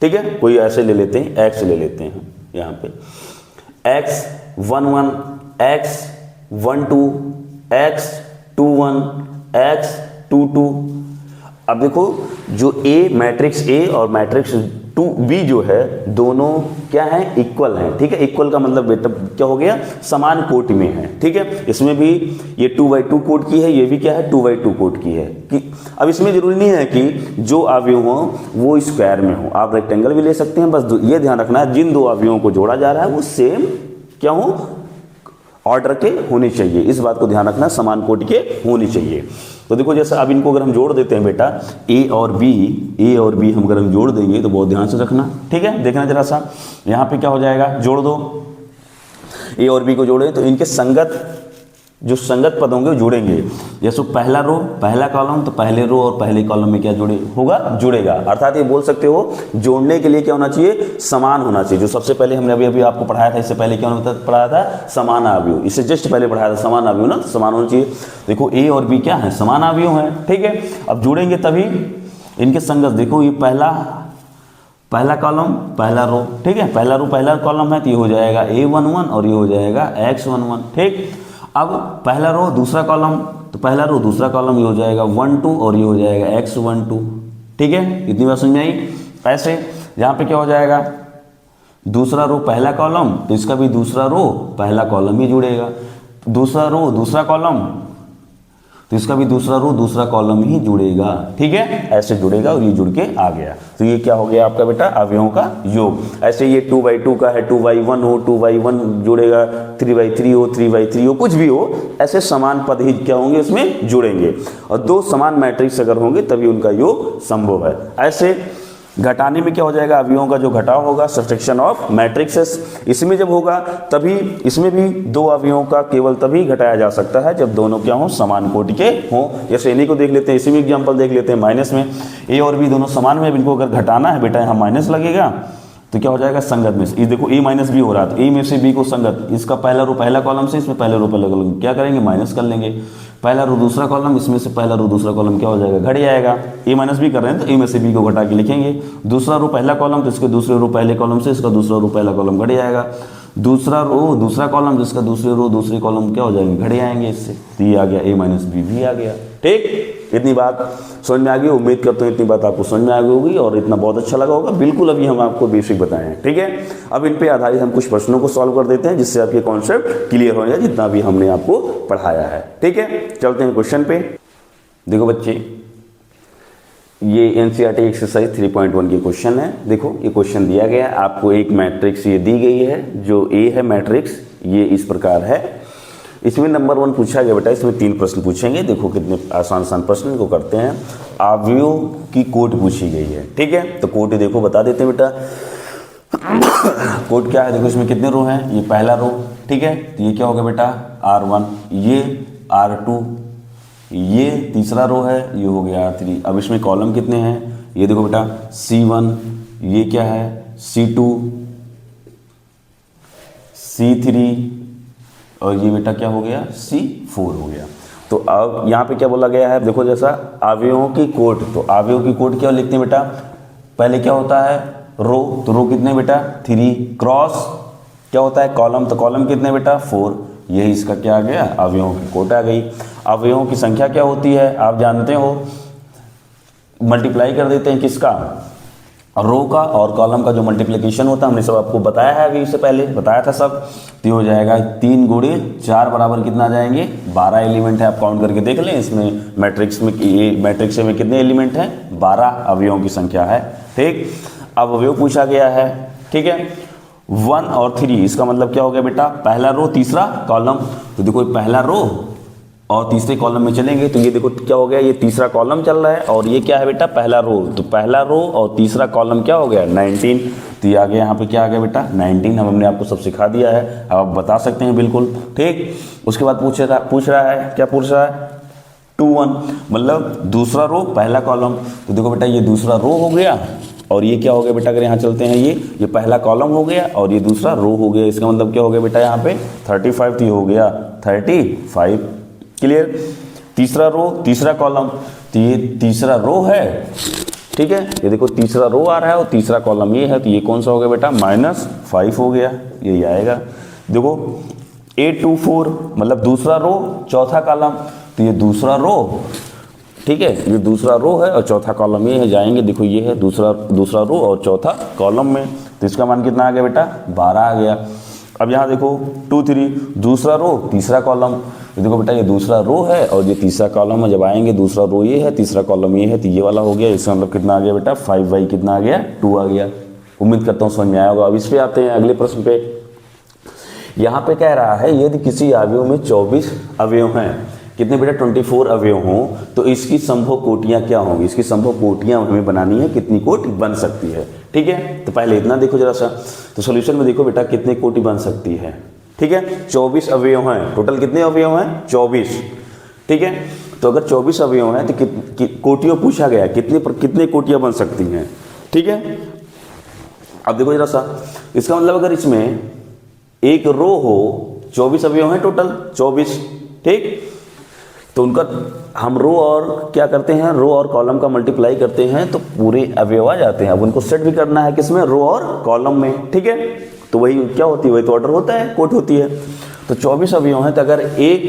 ठीक है, कोई ऐसे ले लेते हैं, X ले लेते हैं यहाँ पे X11 X12 X21 X22। अब देखो जो A मैट्रिक्स A और मैट्रिक्स 2B जो है दोनों क्या है इक्वल हैं। ठीक है, इक्वल का मतलब बेटा क्या हो गया समान कोटि में है। ठीक है, इसमें भी ये 2/2 कोट की है, ये भी क्या है 2/2 कोट की है। कि अब इसमें जरूरी नहीं है कि जो अवयव हो वो स्क्वायर में हो, आप रेक्टेंगल भी ले सकते हैं। बस ये ध्यान रखना है जिन दो अवयवों को जोड़ा जा रहा है वो सेम क्या हो ऑर्डर के होने चाहिए, इस बात को ध्यान रखना, समान कोटि के होनी चाहिए। तो देखो जैसे अब इनको अगर हम जोड़ देते हैं बेटा ए और बी हम अगर हम जोड़ देंगे तो बहुत ध्यान से रखना। ठीक है, देखना जरा सा, यहाँ पे क्या हो जाएगा, जोड़ दो ए और बी को जोड़े तो इनके संगत जो संगत पद होंगे वो जुड़ेंगे। जैसे पहला रो पहला कॉलम, तो पहले रो और पहले कॉलम में क्या जुड़ेगा। अर्थात ये बोल सकते हो जोड़ने के लिए क्या होना चाहिए समान होना चाहिए। जो सबसे पहले हमने अभी आपको पढ़ाया था, इससे पहले क्या पढ़ाया था समान अवयव, इससे जस्ट पहले पढ़ाया था समान अवयव ना, समान होना चाहिए। देखो ए और बी क्या है समान अवयव है। ठीक है, अब जुड़ेंगे तभी इनके संगत, देखो ये पहला कॉलम पहला रो, ठीक है, पहला रो पहला कॉलम है तो ये हो जाएगा A11 और ये हो जाएगा X11। ठीक, अब पहला रो दूसरा कॉलम, तो पहला रो दूसरा कॉलम ये हो जाएगा 1 2 और ये हो जाएगा X12। ठीक है, इतनी बात समझ में आई। ऐसे यहाँ पे क्या हो जाएगा दूसरा रो पहला कॉलम, तो इसका भी दूसरा रो पहला कॉलम ही जुड़ेगा, दूसरा रो दूसरा कॉलम तो इसका भी दूसरा रो दूसरा कॉलम ही जुड़ेगा। ठीक है, ऐसे जुड़ेगा और ये जुड़ के आ गया, तो ये क्या हो गया आपका बेटा अवयवों का योग। ऐसे ये 2/2 का है, 2/1 हो 2/1 जुड़ेगा, 3/3 हो 3/3 हो, कुछ भी हो, ऐसे समान पद ही क्या होंगे इसमें जुड़ेंगे। और दो समान मैट्रिक्स अगर होंगे तभी उनका योग संभव है। ऐसे घटाने में क्या हो जाएगा अवयवों का जो घटाव होगा सब्ट्रैक्शन ऑफ मैट्रिक्सेस, इसमें जब होगा तभी इसमें भी दो अवयवों का केवल तभी घटाया जा सकता है जब दोनों क्या हो समान कोटि के हों। जैसे इन्हीं को देख लेते हैं, इसी में एग्जांपल देख लेते हैं, माइनस में ए और बी दोनों समान में, इनको अगर घटाना है बेटा यहाँ माइनस लगेगा तो क्या हो जाएगा संगत में, ये देखो ए माइनस बी हो रहा है तो ए में से बी को संगत, इसका पहला रो पहला कॉलम से इसमें पहले रो पहला कॉलम क्या करेंगे माइनस कर लेंगे, पहला रो दूसरा कॉलम इसमें से पहला रो दूसरा कॉलम क्या हो जाएगा घट जाएगा, ए माइनस बी कर रहे हैं तो ए में से बी को घटा के लिखेंगे, दूसरा रो पहला कॉलम तो इसके दूसरे रो पहले कॉलम से इसका दूसरा रो पहला कॉलम घट जाएगा, दूसरा रो दूसरा कॉलम जिसका दूसरे रो दूसरे कॉलम क्या हो जाएंगे घट जाएंगे, इससे तो ये आ गया ए माइनस बी भी आ गया। ठीक, इतनी बात समझ में आ गई, उम्मीद करते हैं इतनी बात आपको समझ में आ गई होगी और इतना बहुत अच्छा लगा होगा। बिल्कुल अभी हम आपको बेसिक बताए हैं। ठीक है, अब इन पे आधारित हम कुछ प्रश्नों को सॉल्व कर देते हैं जिससे आपके कॉन्सेप्ट क्लियर हो जाए जितना भी हमने आपको पढ़ाया है। ठीक है, चलते हैं क्वेश्चन पे। देखो बच्चे, ये एनसीईआरटी एक्सरसाइज 3.1 की क्वेश्चन है। देखो ये क्वेश्चन दिया गया है आपको, एक मैट्रिक्स ये दी गई है, जो ए है मैट्रिक्स ये इस प्रकार है, इसमें नंबर 1 पूछा गया बेटा, इसमें 3 प्रश्न पूछेंगे। देखो कितने आसान आसान प्रश्न को करते हैं। अवयवों की कोट पूछी गई है, ठीक है। तो कोट देखो बता देते हैं बेटा। कोट क्या है, देखो इसमें कितने रो हैं, ये पहला रो, ठीक है। तो ये क्या होगा बेटा R1, ये R2, ये तीसरा रो है, ये हो गया R3। अब इसमें कॉलम कितने हैं, ये देखो बेटा C1, ये क्या है C2, C3 और ये बेटा क्या हो गया C4 हो गया। तो अब यहाँ पे क्या बोला गया है, देखो जैसा अवयवों की कोट, तो अवयवों की कोट क्या लिखते हैं बेटा, पहले क्या होता है रो, तो रो कितने बेटा 3, क्रॉस क्या होता है कॉलम, तो कॉलम कितने बेटा 4, यही इसका क्या आ गया अवयवों की कोट आ गई। अवयवों की संख्या क्या होती है आप जानते हो, मल्टीप्लाई कर देते हैं किसका, रो का और कॉलम का जो मल्टीप्लिकेशन होता है, हमने सब आपको बताया है, अभी इससे पहले बताया था सब। तो हो जाएगा 3 गुणे 4 बराबर कितना आ जाएंगे 12 एलिमेंट है, आप काउंट करके देख लें। इसमें मैट्रिक्स में ये मैट्रिक्स में कितने एलिमेंट हैं 12 अवयवों की संख्या है, ठीक। अब अवयव पूछा गया है, ठीक है 1 और 3, इसका मतलब क्या हो गया बेटा पहला रो तीसरा कॉलम। तो देखो पहला रो और तीसरे कॉलम में चलेंगे, तो ये देखो क्या हो गया, ये तीसरा कॉलम चल रहा है और ये क्या है बेटा पहला रो, तो पहला रो और तीसरा कॉलम क्या हो गया 19। तो ये आ गया यहाँ पे क्या आ गया बेटा 19, हमने आपको सब सिखा दिया है, अब आप बता सकते हैं बिल्कुल, ठीक। उसके बाद पूछ रहा है क्या पूछ रहा है 2 1, मतलब दूसरा रो पहला कॉलम। तो देखो बेटा ये दूसरा रो हो गया और ये क्या हो गया बेटा, अगर यहाँ चलते हैं ये पहला कॉलम हो गया और ये दूसरा रो हो गया। इसका मतलब क्या हो गया बेटा यहाँ पे 35, तो ये हो गया 35, क्लियर। तीसरा रो तीसरा कॉलम, तो ये तीसरा रो है, ठीक है। ये देखो तीसरा रो आ रहा है और तीसरा कॉलम ये है, तो ये कौन सा हो गया बेटा -5 हो गया, यही आएगा। देखो 8 2 4 मतलब दूसरा रो चौथा कॉलम, तो ये दूसरा रो, ठीक है, ये दूसरा रो है और चौथा कॉलम ये है, जाएंगे देखो ये है दूसरा रो और चौथा कॉलम में, तो इसका मान कितना आ गया बेटा 12 आ गया। अब यहाँ देखो 2 3 दूसरा रो तीसरा कॉलम, तो देखो बेटा ये दूसरा रो है और ये तीसरा कॉलम है, जब आएंगे दूसरा रो ये है तीसरा कॉलम ये है, तो ये वाला हो गया। इसका मतलब कितना आ गया बेटा 5 कितना आ गया 2 आ गया। उम्मीद करता हूँ समझ में आया होगा। अब इस पे आते हैं अगले प्रश्न पे। यहाँ पे कह रहा है यदि किसी अवयव में 24 अवयव हैं, कितने बेटा 24 अवयव हों, तो इसकी संभव कोटियां क्या होंगी, इसकी संभव कोटियां हमें बनानी है, कितनी कोटि बन सकती है, ठीक है। तो पहले इतना देखो जरा सा, तो सॉल्यूशन में देखो बेटा कितने कोटि बन सकती है, ठीक है। 24 अवयव हैं, टोटल कितने अवयव हैं 24, ठीक है। तो अगर 24 अवयव हैं तो कोटियों पूछा गया कितने कोटियां बन सकती हैं, ठीक है। अब देखो जरा सा, इसका मतलब अगर इसमें एक रो हो, 24 अवयव हैं टोटल 24, ठीक। तो उनका हम रो और क्या करते हैं, रो और कॉलम का मल्टीप्लाई करते हैं तो पूरे अवयव आ जाते हैं। अब उनको सेट भी करना है किसमें, रो और कॉलम में, ठीक है। तो वही क्या होती है, वही तो ऑर्डर होता है, कोट होती है। तो 24 अवयव हैं, तो अगर एक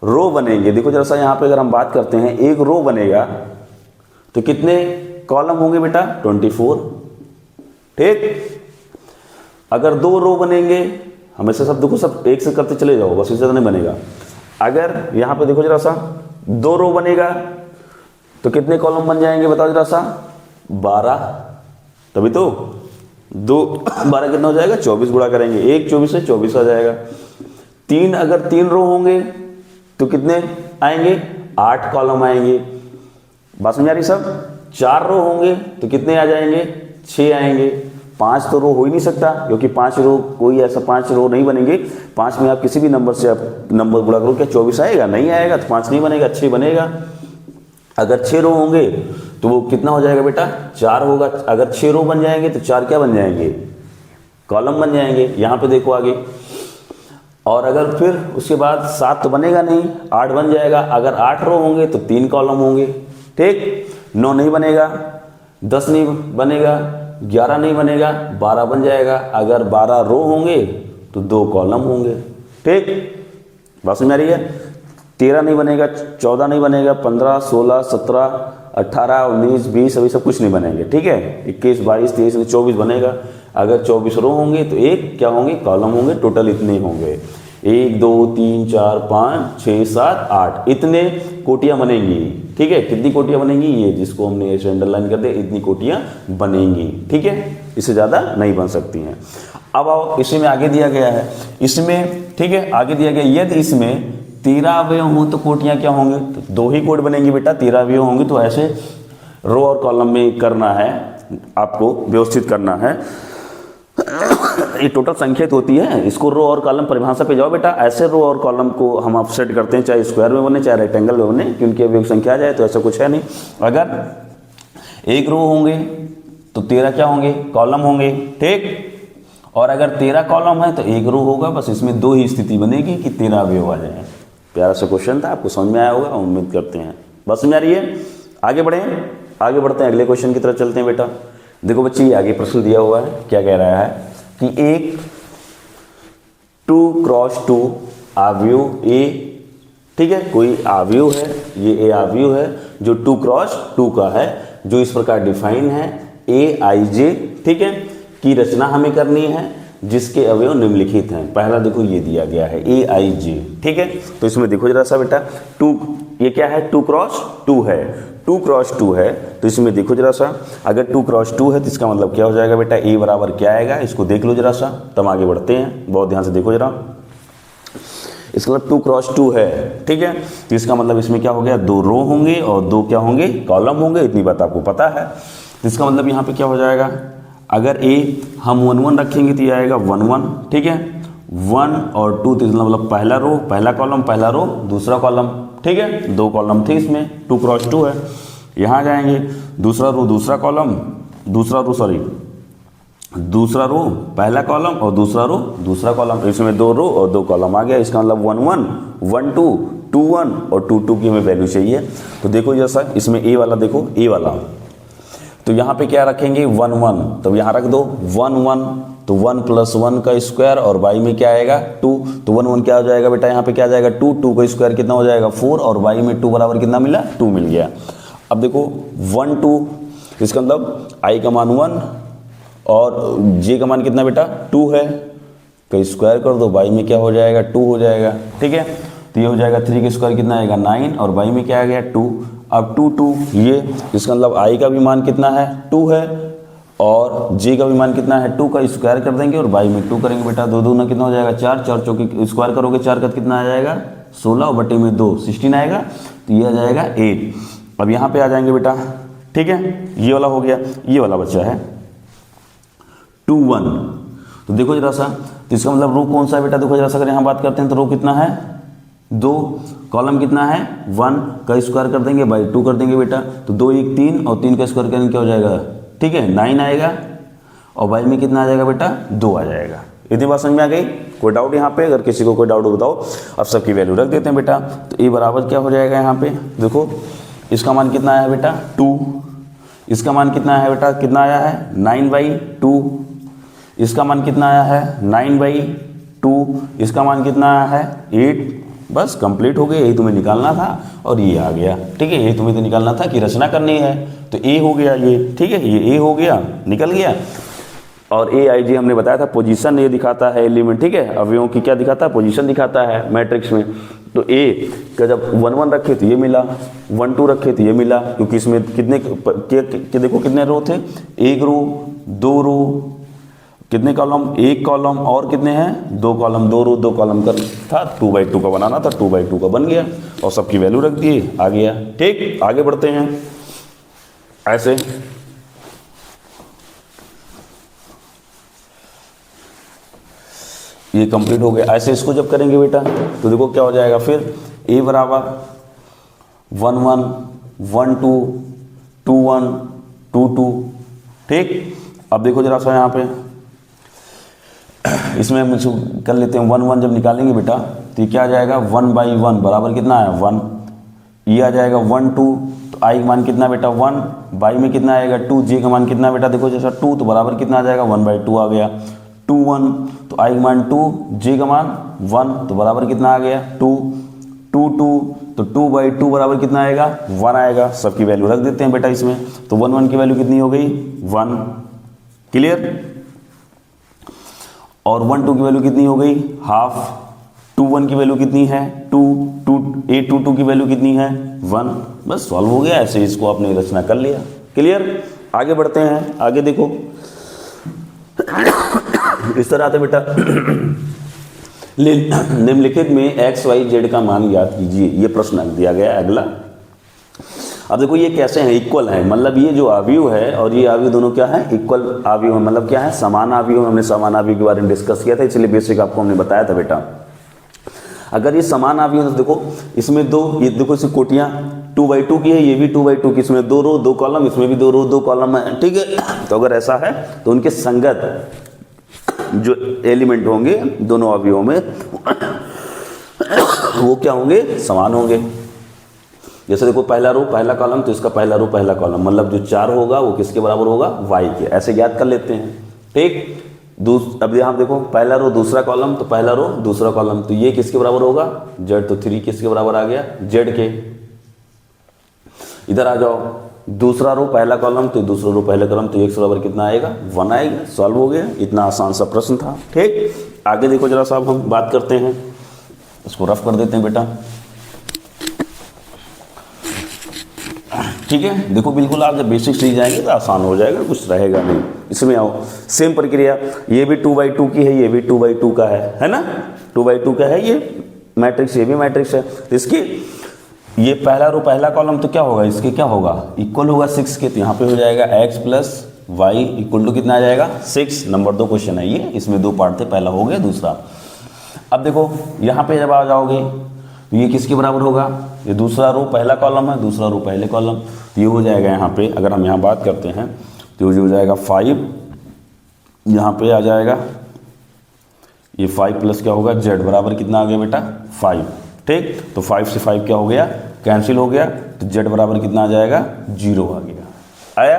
रो बनेंगे, देखो जरा सा यहाँ पे अगर हम बात करते हैं एक रो बनेगा तो कितने कॉलम होंगे बेटा 24, ठीक। अगर 2 रो बनेंगे, हमेशा सब देखो सब एक से करते चले जाओ, बस इससे नहीं बनेगा। अगर यहाँ पे देखो जरा सा 2 रो बनेगा तो कितने कॉलम बन जाएंगे बताओ जरा सा 12, तभी तो 2 12 कितना हो जाएगा 24 गुणा करेंगे, 1 24 से 24 आ जाएगा। 3 अगर 3 रो होंगे तो कितने आएंगे 8 कॉलम आएंगे, बात समझ आ रही सब। 4 रो होंगे तो कितने आ जाएंगे 6 आएंगे। 5 तो रो हो ही नहीं सकता, क्योंकि 5 रो कोई ऐसा 5 रो नहीं बनेंगे। 5 में आप किसी भी नंबर से आप नंबर गुणा करो, क्या 24 आएगा, नहीं आएगा, तो 5 नहीं बनेगा, 6 बनेगा। अगर 6 रो होंगे तो वो कितना हो जाएगा बेटा 4 होगा। अगर 6 रो बन जाएंगे तो 4 क्या बन जाएंगे, कॉलम बन जाएंगे। यहाँ पे देखो आगे, और अगर फिर उसके बाद 7 तो बनेगा नहीं, 8 बन जाएगा। अगर 8 रो होंगे तो 3 कॉलम होंगे, ठीक। 9 नहीं बनेगा, 10 नहीं बनेगा, 11 नहीं बनेगा, 12 बन जाएगा। अगर 12 रो होंगे तो 2 कॉलम होंगे, ठीक। बात समझ आ रही है। 13 नहीं बनेगा, 14 नहीं बनेगा, 15 16 17 18 19 20 अभी सब कुछ नहीं बनेंगे, ठीक है। 21 22 23 24 बनेगा। अगर 24 रो होंगे तो एक क्या होंगे कॉलम होंगे, टोटल इतने होंगे 1 2 3 4 5 6 7 8 इतने कोटियां बनेंगी, ठीक है। कितनी कोटियां बनेंगी, ये जिसको हमने ऐसे अंडरलाइन कर दिया, इतनी कोटियां बनेंगी, ठीक है। इससे ज़्यादा नहीं बन सकती हैं। अब आओ इसमें आगे दिया गया है, इसमें ठीक है आगे दिया गया यदि इसमें 13 अवयव हों तो कोटियां क्या होंगी, तो 2 ही कोट बनेंगी बेटा, 13 अवयव होंगे तो ऐसे रो और कॉलम में करना है, आपको व्यवस्थित करना है। ये टोटल संख्या होती है, इसको रो और कॉलम परिभाषा पे जाओ बेटा, ऐसे रो और कॉलम को हम आप सेट करते हैं, चाहे स्क्वायर में बने चाहे रेक्टेंगल में बने, क्योंकि अवयव संख्या आ जाए तो ऐसा कुछ है नहीं। अगर एक रो होंगे तो 13 क्या होंगे, कॉलम होंगे, ठीक। और अगर 13 कॉलम है तो एक रो होगा, बस इसमें 2 ही स्थिति बनेगी कि 13 अवयव आ जाए। प्यारा सा क्वेश्चन था, आपको समझ में आया होगा, उम्मीद करते हैं। बस समझ आ रही है, आगे बढ़ते हैं अगले क्वेश्चन की तरफ चलते हैं बेटा। देखो बच्चे ये आगे प्रश्न दिया हुआ है, क्या कह रहा है कि एक 2x2 अवयव ए, ठीक है, कोई अवयव है, ये ए अवयव है जो 2x2 का है, जो इस प्रकार डिफाइन है AIJ, ठीक है, की रचना हमें करनी है, जिसके अवयव निम्नलिखित हैं। पहला देखो ये दिया गया है AIJ, ठीक है, तो इसमें देखो जरा सा बेटा, 2 ये क्या है, 2x2 है, 2x2 है, तो इसमें देखो जरा सा, अगर 2x2 है तो इसका मतलब क्या हो जाएगा बेटा, A बराबर क्या आएगा, इसको देख लो जरा सा, तब आगे बढ़ते हैं, बहुत ध्यान से देखो जरा। इसका मतलब 2x2 है, ठीक है, तो इसका मतलब इसमें क्या हो गया, 2 रो होंगे और 2 क्या होंगे, कॉलम होंगे, इतनी बात आपको पता है। तो इसका मतलब यहाँ पे क्या हो जाएगा, अगर A हम 1 1 रखेंगे तो ये आएगा 1 1, ठीक है, 1 और 2, तो इसका मतलब पहला रो पहला कॉलम दूसरा कॉलम, ठीक है, 2 कॉलम थे इसमें, 2x2 है। यहाँ जाएंगे दूसरा रो दूसरा कॉलम, दूसरा रो पहला कॉलम और दूसरा रो दूसरा कॉलम, इसमें 2 रो और 2 कॉलम आ गया। इसका मतलब 1 1 1 2 2 1 और 2 2 की हमें वैल्यू चाहिए। तो देखो जैसा इसमें A वाला, देखो A वाला, तो यहाँ पे क्या रखेंगे 1 1, तो यहाँ रख दो 1 1, तो 1 + 1 का स्क्वायर और y में क्या आएगा 2, तो 1 1 क्या हो जाएगा बेटा, यहाँ पे क्या आ जाएगा 2, 2 का स्क्वायर कितना हो जाएगा 4, और y में 2 बराबर कितना मिला 2 मिल गया। अब देखो 1 2, इसका मतलब i का मान 1 और j का मान कितना बेटा 2 है, तो स्क्वायर कर दो, y में क्या हो जाएगा 2 हो जाएगा, ठीक है, तो ये हो जाएगा 3 का स्क्वायर कितना आएगा 9 और y में क्या आ गया 2। अब 2 2 ये, इसका मतलब i का भी मान कितना है 2 है और j का भी मान कितना है 2, का स्क्वायर कर देंगे और y में 2 करेंगे बेटा, 2 2 ना कितना हो जाएगा 4, 4 चौके स्क्वायर करोगे 4 का कितना आ जाएगा 16 और बटे में 2 16 आएगा, तो ये आ जाएगा 8। अब यहाँ पे आ जाएंगे बेटा, ठीक है, ये वाला हो गया, ये वाला बच्चा है 2 1, तो देखो जरा सा, तो इसका मतलब रो कौन सा है बेटा, देखो जरा सा, अगर यहाँ बात करते हैं तो रो कितना है 2, कॉलम कितना है 1, का स्क्वायर कर देंगे बाई 2 कर देंगे बेटा, तो 2 1 3 और 3 का स्क्वायर करेंगे क्या हो जाएगा, ठीक है 9 आएगा, और y में कितना आ जाएगा बेटा 2 आ जाएगा। इतनी बात समझ में आ गई, कोई डाउट यहाँ पे, अगर किसी को कोई डाउट हो बताओ। अब सबकी वैल्यू रख देते हैं बेटा, तो a बराबर क्या हो जाएगा, यहाँ पे देखो इसका मान कितना आया बेटा 2, इसका मान कितना है बेटा, कितना आया है 9/2, इसका मान कितना आया है 9/2, इसका मान कितना आया है 8। बस कंप्लीट हो गया, यही तुम्हें निकालना था और ये आ गया, ठीक है, यही तुम्हें तो निकालना था कि रचना करनी है, तो A हो गया ये, ठीक है, ये A हो गया, निकल गया। और AIJ हमने बताया था पोजीशन ये दिखाता है एलिमेंट, ठीक है, अवयवों की क्या दिखाता है, पोजीशन दिखाता है मैट्रिक्स में। तो A का जब 1 1 रखे तो ये मिला, 1 2 रखे तो ये मिला, क्योंकि इसमें कितने देखो कितने रो थे, 1 रो 2 रो, कितने कॉलम 1 कॉलम और कितने हैं 2 कॉलम, 2 रो 2 कॉलम का था, 2/2 का बनाना था, 2/2 का बन गया और सबकी वैल्यू रख दिए, आ गया। ठीक, आगे बढ़ते हैं। ऐसे ये कंप्लीट हो गया। ऐसे इसको जब करेंगे बेटा तो देखो क्या हो जाएगा, फिर A बराबर 1 1 1 2 2 1 2 2। ठीक, अब देखो जरा सा यहाँ पे इसमें हम कर लेते हैं 1 1 जब निकालेंगे बेटा तो ये क्या आ जाएगा 1/1 बराबर कितना है 1, ये आ जाएगा 1 2, तो i का मान कितना बेटा 1, y में कितना आएगा 2, j का मान कितना बेटा देखो जैसा 2, तो बराबर कितना आ जाएगा 1/2 आ गया, 2 1, तो i का मान 2, j का मान 1, तो बराबर कितना आ गया 2 2 2, तो 2/2 बराबर कितना आएगा 1 आएगा। सबकी वैल्यू रख देते हैं बेटा इसमें, तो 1 1 की वैल्यू कितनी हो गई 1, क्लियर, और 1 2 की वैल्यू कितनी हो गई हाफ, 2 1 की वैल्यू कितनी है 2 2, a 2 2 की वैल्यू कितनी है 1। बस सॉल्व हो गया, ऐसे इसको आपने रचना कर लिया, क्लियर। आगे बढ़ते हैं, आगे देखो इस तरह आता है बेटा निम्नलिखित में एक्स वाई जेड का मान ज्ञात कीजिए, ये प्रश्न दिया गया है। अगला अब देखो ये कैसे हैं, इक्वल है, मतलब ये जो अवयव है और ये अवयव दोनों क्या है, इक्वल अवयव है, मतलब क्या है, समान अवयव। हमने समान अवयव के बारे में डिस्कस किया था, इसलिए बेसिक आपको हमने बताया था बेटा। अगर ये समान अवयव तो देखो इसमें दो, ये देखो इसे कोटियां 2/2 की है, ये भी 2/2 की, इसमें 2 रो 2 कॉलम, इसमें भी 2 रो 2 कॉलम है, ठीक है। तो अगर ऐसा है तो उनके संगत जो एलिमेंट होंगे दोनों अवयवों में वो क्या होंगे, समान होंगे। जैसे देखो पहला रो पहला कॉलम, तो इसका पहला रो पहला कॉलम, मतलब जो 4 होगा वो किसके बराबर होगा, y के, ऐसे ज्ञात कर लेते हैं, ठीक। अब यहाँ देखो पहला रो दूसरा कॉलम, तो पहला रो दूसरा कॉलम, तो ये किसके बराबर होगा, z, तो 3 किसके बराबर आ गया, z के। इधर आ जाओ, दूसरा रो पहला कॉलम, तो दूसरा रो पहला कॉलम, तो x बराबर कितना आएगा, 1 आएगा। सॉल्व हो गया, इतना आसान सा प्रश्न था, ठीक। आगे देखो जरा साहब, हम बात करते हैं, इसको रफ कर देते हैं बेटा, ठीक है। देखो बिल्कुल आप जब बेसिक सीख जाएंगे तो आसान हो जाएगा, कुछ रहेगा नहीं। इसमें आओ, सेम प्रक्रिया, ये भी 2/2 की है, ये भी 2/2 का है ना, 2/2 का है ये मैट्रिक्स, ये भी मैट्रिक्स है। तो इसकी ये पहला रो पहला कॉलम, तो क्या होगा, इसके क्या होगा, इक्वल होगा 6 के, तो यहाँ पे हो जाएगा x plus Y equal to कितना आ जाएगा, 6। नंबर 2 क्वेश्चन है ये, इसमें 2 पार्ट थे, पहला हो गया, दूसरा। अब देखो यहाँ पे जब आ जाओगे तो ये किसके बराबर होगा, ये दूसरा रो पहला कॉलम है, दूसरा रो पहले कॉलम, तो ये हो जाएगा यहाँ पे, अगर हम यहाँ बात करते हैं तो ये हो जाएगा 5, यहाँ पे आ जाएगा ये 5 प्लस क्या होगा, z बराबर कितना आ गया बेटा, 5, ठीक। तो 5 से 5 क्या हो गया, कैंसिल हो गया, तो z बराबर कितना आ जाएगा, 0 आ गया, आया।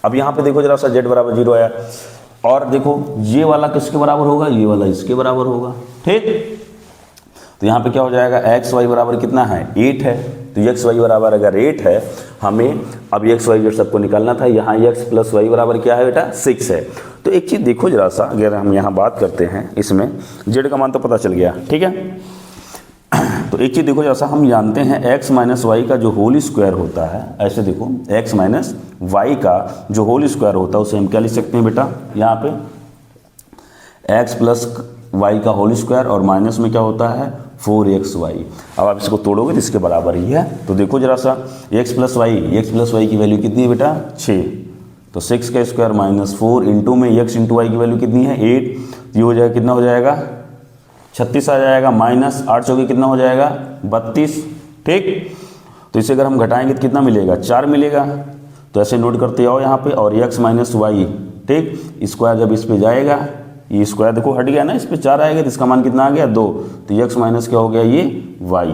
अब यहाँ पे देखो जरा सा, z बराबर 0 आया, और देखो ये वाला किसके बराबर होगा, ये वाला इसके बराबर होगा, ठीक। तो यहाँ पे क्या हो जाएगा, एक्स वाई बराबर कितना है, 8 है, तो एक्स वाई बराबर अगर 8 है, हमें अब एक्स वाई जेड सबको निकालना था, यहाँ एक्स प्लस वाई बराबर क्या है बेटा, 6 है। तो एक चीज़ देखो जरा सा, अगर हम यहाँ बात करते हैं, इसमें जेड का मान तो पता चल गया, ठीक है। तो एक चीज़ देखो जरा सा, हम जानते हैं एक्स माइनस वाई का जो होल स्क्वायर होता है, ऐसे देखो एक्स माइनस वाई का जो होल स्क्वायर होता है उसे हम क्या लिख सकते हैं बेटा, यहाँ पे एक्स प्लस वाई का होल स्क्वायर, और माइनस में क्या होता है 4xy। अब आप इसको तोड़ोगे तो इसके बराबर ही है। तो देखो जरा सा, x प्लस वाई की वैल्यू कितनी है बेटा, 6, तो 6 का स्क्वायर माइनस 4 इंटू में x इंटू वाई की वैल्यू कितनी है, 8, ये हो जाएगा कितना हो जाएगा, 36 आ जाएगा, माइनस 8 चौके कितना हो जाएगा, 32, ठीक। तो इसे अगर हम घटाएंगे तो कितना मिलेगा, 4 मिलेगा। तो ऐसे नोट करते आओ यहाँ पे, और x माइनस वाई, ठीक, स्क्वायर जब इस पे जाएगा, ये स्क्वायर देखो हट गया ना, इस पे 4 आएगा, तो इसका मान कितना आ गया, 2, तो x माइनस क्या हो गया, ये y,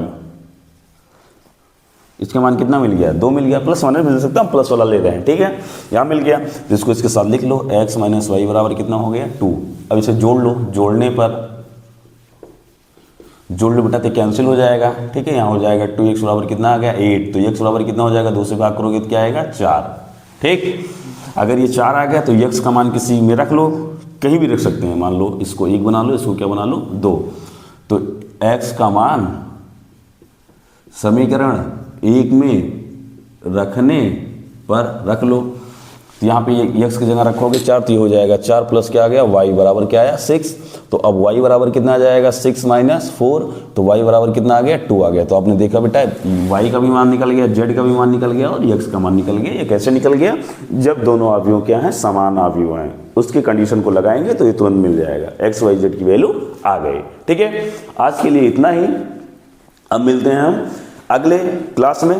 इसका मान कितना मिल गया, 2 मिल गया। प्लस माइनस मिल सकता है, प्लस वाला ले रहे हैं, ठीक है, यहाँ मिल गया, तो इसको इसके साथ लिख लो, x माइनस वाई बराबर कितना हो गया, 2। अब इसे जोड़ लो, जोड़ने पर जोड़ लो बेटा तो कैंसिल हो जाएगा, ठीक है, यहाँ हो जाएगा 2x बराबर कितना आ गया, 8, तो x बराबर कितना हो जाएगा, 2 से भाग करोगे तो क्या आएगा, 4, ठीक। अगर ये 4 आ गया तो x का मान किसी में रख लो, कहीं भी रख सकते हैं, मान लो इसको 1 बना लो, इसको क्या बना लो, 2, तो x का मान समीकरण 1 में रखने पर रख लो, तो यहाँ पे ये x की जगह रखोगे 4, तो ये हो जाएगा 4 प्लस क्या आ गया, y बराबर क्या आया, 6। तो अब y बराबर कितना आ जाएगा, 6 माइनस 4, तो y बराबर कितना आ गया, 2 आ गया। तो आपने देखा बेटा y का भी मान निकल गया, z का भी मान निकल गया, और x का मान निकल गया। ये कैसे निकल गया, जब दोनों अवयव क्या हैं, समान अवयव हैं, उसकी कंडीशन को लगाएंगे तो ये तुरंत मिल जाएगा, x y z की वैल्यू आ गई, ठीक है। आज के लिए इतना ही, अब मिलते हैं हम अगले क्लास में।